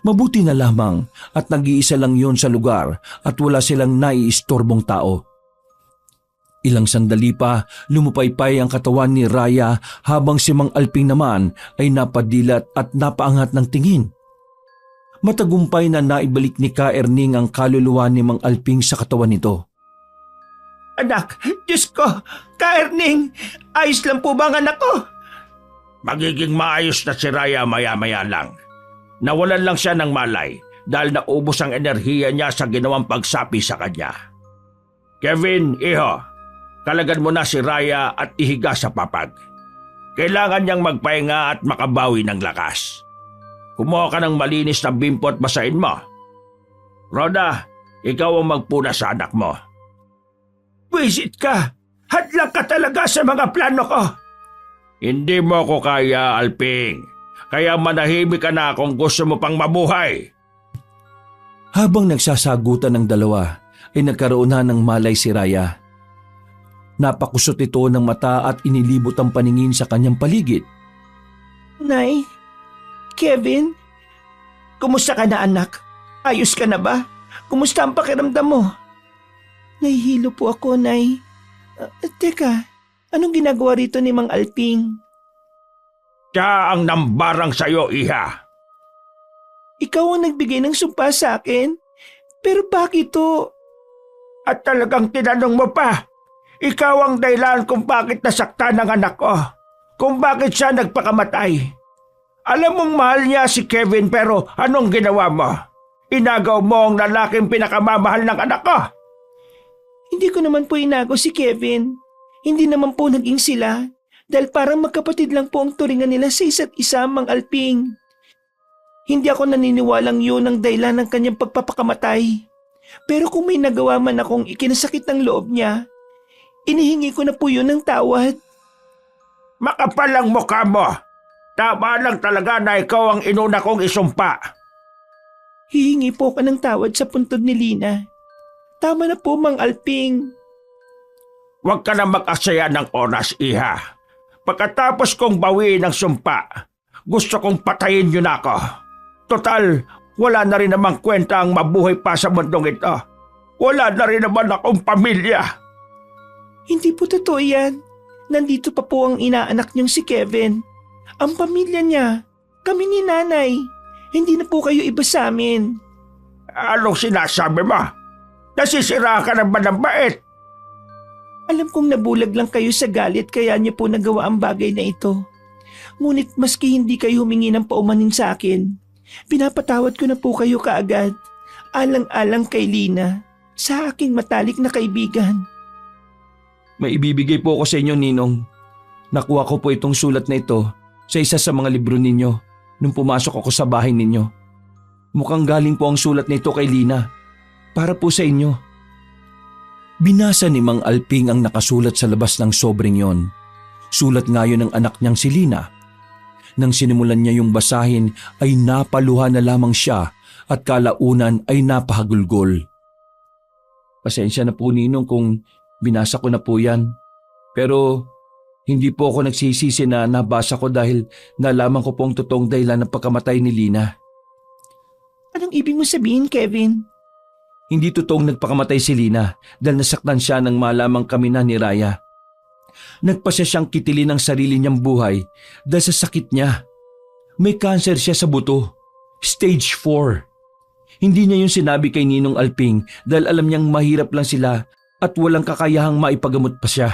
Mabuti na lamang at nag-iisa lang yon sa lugar at wala silang naiistorbong tao. Ilang sandali pa lumupaypay ang katawan ni Raya habang si Mang Alping naman ay napadilat at napaangat ng tingin. Matagumpay na naibalik ni Ka Erning ang kaluluwa ni Mang Alping sa katawan nito. Anak, Diyos ko, Ka Erning, ayos lang po ba ang anak ko? Magiging maayos na si Raya maya-maya lang. Nawalan lang siya ng malay dahil naubos ang enerhiya niya sa ginawang pagsapi sa kanya. Kevin, iho, kalagan mo na si Raya at ihiga sa papag. Kailangan niyang magpahinga at makabawi ng lakas. Kumuha ka ng malinis na bimpo at basain mo. Rhoda, ikaw ang magpuna sa anak mo. Wisit ka! Hadlang ka talaga sa mga plano ko! Hindi mo ko kaya, Alping. Kaya manahimik ka na kung gusto mo pang mabuhay. Habang nagsasagutan ng dalawa, ay nagkaroon na ng malay si Raya. Napakusot ito ng mata at inilibot ang paningin sa kanyang paligid. Nay, Kevin, kumusta ka na anak? Ayos ka na ba? Kumusta ang pakiramdam mo? Nahihilo po ako, Nay. Teka, anong ginagawa rito ni Mang Alping? Siya ang nambarang sa'yo, iha. Ikaw ang nagbigay ng sumpa sa akin? Pero bakit to? At talagang tinanong mo pa. Ikaw ang dahilan kung bakit nasaktan ng anak ko. Kung bakit siya nagpakamatay. Alam mong mahal niya si Kevin pero anong ginawa mo? Inagaw mo ang lalaking pinakamamahal ng anak ko. Hindi ko naman po inagaw si Kevin. Hindi naman po naging sila. Dahil parang magkapatid lang po ang turingan nila sa isa't isa, Mang Alping. Hindi ako naniniwalang yun ang dahilan ng kanyang pagpapakamatay. Pero kung may nagawa man akong ikinasakit ng loob niya, inihingi ko na po yun ng tawad. Makapal ang mukha mo. Tama lang talaga na ikaw ang inuna kong isumpa. Hihingi po ka ng tawad sa puntod ni Lina. Tama na po, Mang Alping. Huwag ka na mag-asaya ng oras, iha. Pagkatapos kong bawiin ang sumpa, gusto kong patayin niyo na ako. Total, wala na rin namang kwenta ang mabuhay pa sa mundong ito. Wala na rin naman akong pamilya. Hindi po totoo yan. Nandito pa po ang inaanak niyong si Kevin. Ang pamilya niya, kami ni nanay. Hindi na po kayo iba sa amin. Anong sinasabi mo? Nasisira ka na ba ng bait? Alam kong nabulag lang kayo sa galit kaya niyo po nagawa ang bagay na ito. Ngunit maski hindi kayo humingi ng paumanin sa akin, pinapatawad ko na po kayo kaagad. Alang-alang kay Lina, sa aking matalik na kaibigan. May ibibigay po ako sa inyo, Ninong. Nakuha ko po itong sulat na ito sa isa sa mga libro ninyo nung pumasok ako sa bahay ninyo. Mukhang galing po ang sulat na ito kay Lina. Para po sa inyo. Binasa ni Mang Alping ang nakasulat sa labas ng sobring yon. Sulat nga yun ng anak niyang si Lina. Nang sinimulan niya yung basahin ay napaluha na lamang siya at kalaunan ay napahagulgol. Pasensya na po Ninong kung binasa ko na po yan. Pero hindi po ako nagsisisi na nabasa ko dahil nalaman ko po ang totoong dahilan ng pagkamatay ni Lina. Anong ibig mo sabihin, Kevin? Hindi totoong nagpakamatay si Lina dahil nasaktan siya nang malamang kami na ni Raya. Nagpasya siyang kitilin ang sarili niyang buhay dahil sa sakit niya. May cancer siya sa buto. Stage 4. Hindi niya yung sinabi kay Ninong Alping dahil alam niyang mahirap lang sila at walang kakayahang maipagamot pa siya.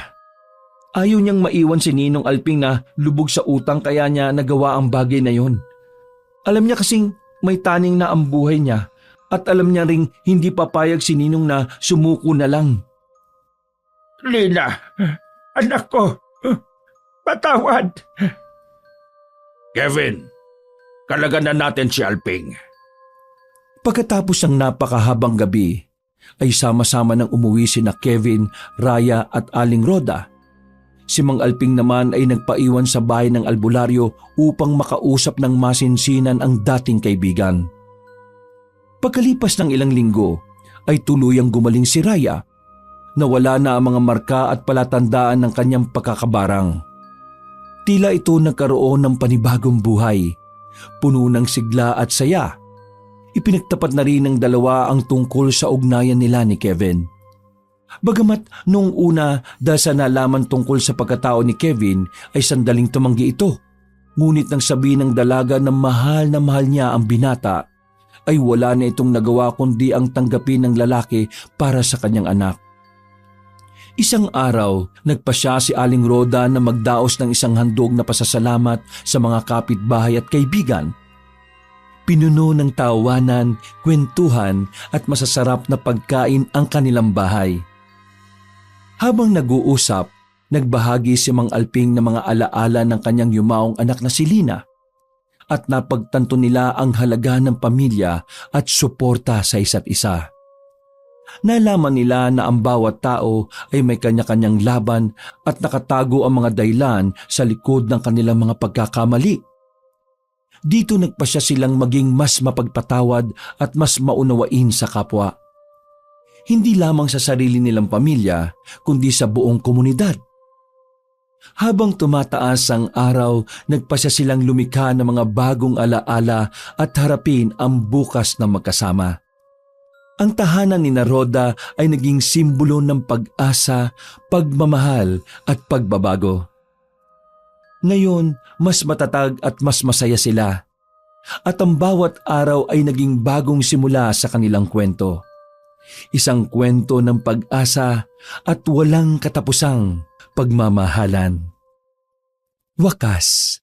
Ayaw niyang maiwan si Ninong Alping na lubog sa utang kaya niya nagawa ang bagay na yon. Alam niya kasing may taning na ang buhay niya at alam niya ring hindi papayag si Ninong na sumuko na lang. Lina, anak ko, patawad. Kevin, kalaganan natin si Alping. Pagkatapos ng napakahabang gabi, ay sama-sama nang umuwi sina Kevin, Raya at Aling Roda. Si Mang Alping naman ay nagpaiwan sa bahay ng albularyo upang makausap ng masinsinan ang dating kaibigan. Pagkalipas ng ilang linggo, ay tuluyang gumaling si Raya. Nawala na ang mga marka at palatandaan ng kanyang pagkakabarang. Tila ito nagkaroon ng panibagong buhay, puno ng sigla at saya. Ipinagtapat na rin ng dalawa ang tungkol sa ugnayan nila ni Kevin. Bagamat noong una dahil sa nalaman tungkol sa pagkatao ni Kevin ay sandaling tumanggi ito, ngunit nang sabihin ng dalaga na mahal niya ang binata, ay wala na itong nagawa kundi ang tanggapin ng lalaki para sa kanyang anak. Isang araw, nagpasya si Aling Roda na magdaos ng isang handog na pasasalamat sa mga kapitbahay at kaibigan. Pinuno ng tawanan, kwentuhan at masasarap na pagkain ang kanilang bahay. Habang nag-uusap, nagbahagi si Mang Alping ng mga alaala ng kanyang yumaong anak na si Lina at napagtanto nila ang halaga ng pamilya at suporta sa isa't isa. Nalaman nila na ang bawat tao ay may kanya-kanyang laban at nakatago ang mga dahilan sa likod ng kanilang mga pagkakamali. Dito nagpasya silang maging mas mapagpatawad at mas maunawain sa kapwa. Hindi lamang sa sarili nilang pamilya, kundi sa buong komunidad. Habang tumataas ang araw, nagpasya silang lumikha ng mga bagong alaala at harapin ang bukas na magkasama. Ang tahanan ni Roda ay naging simbolo ng pag-asa, pagmamahal at pagbabago. Ngayon, mas matatag at mas masaya sila. At ang bawat araw ay naging bagong simula sa kanilang kwento. Isang kwento ng pag-asa at walang katapusang pagmamahalan. Wakas.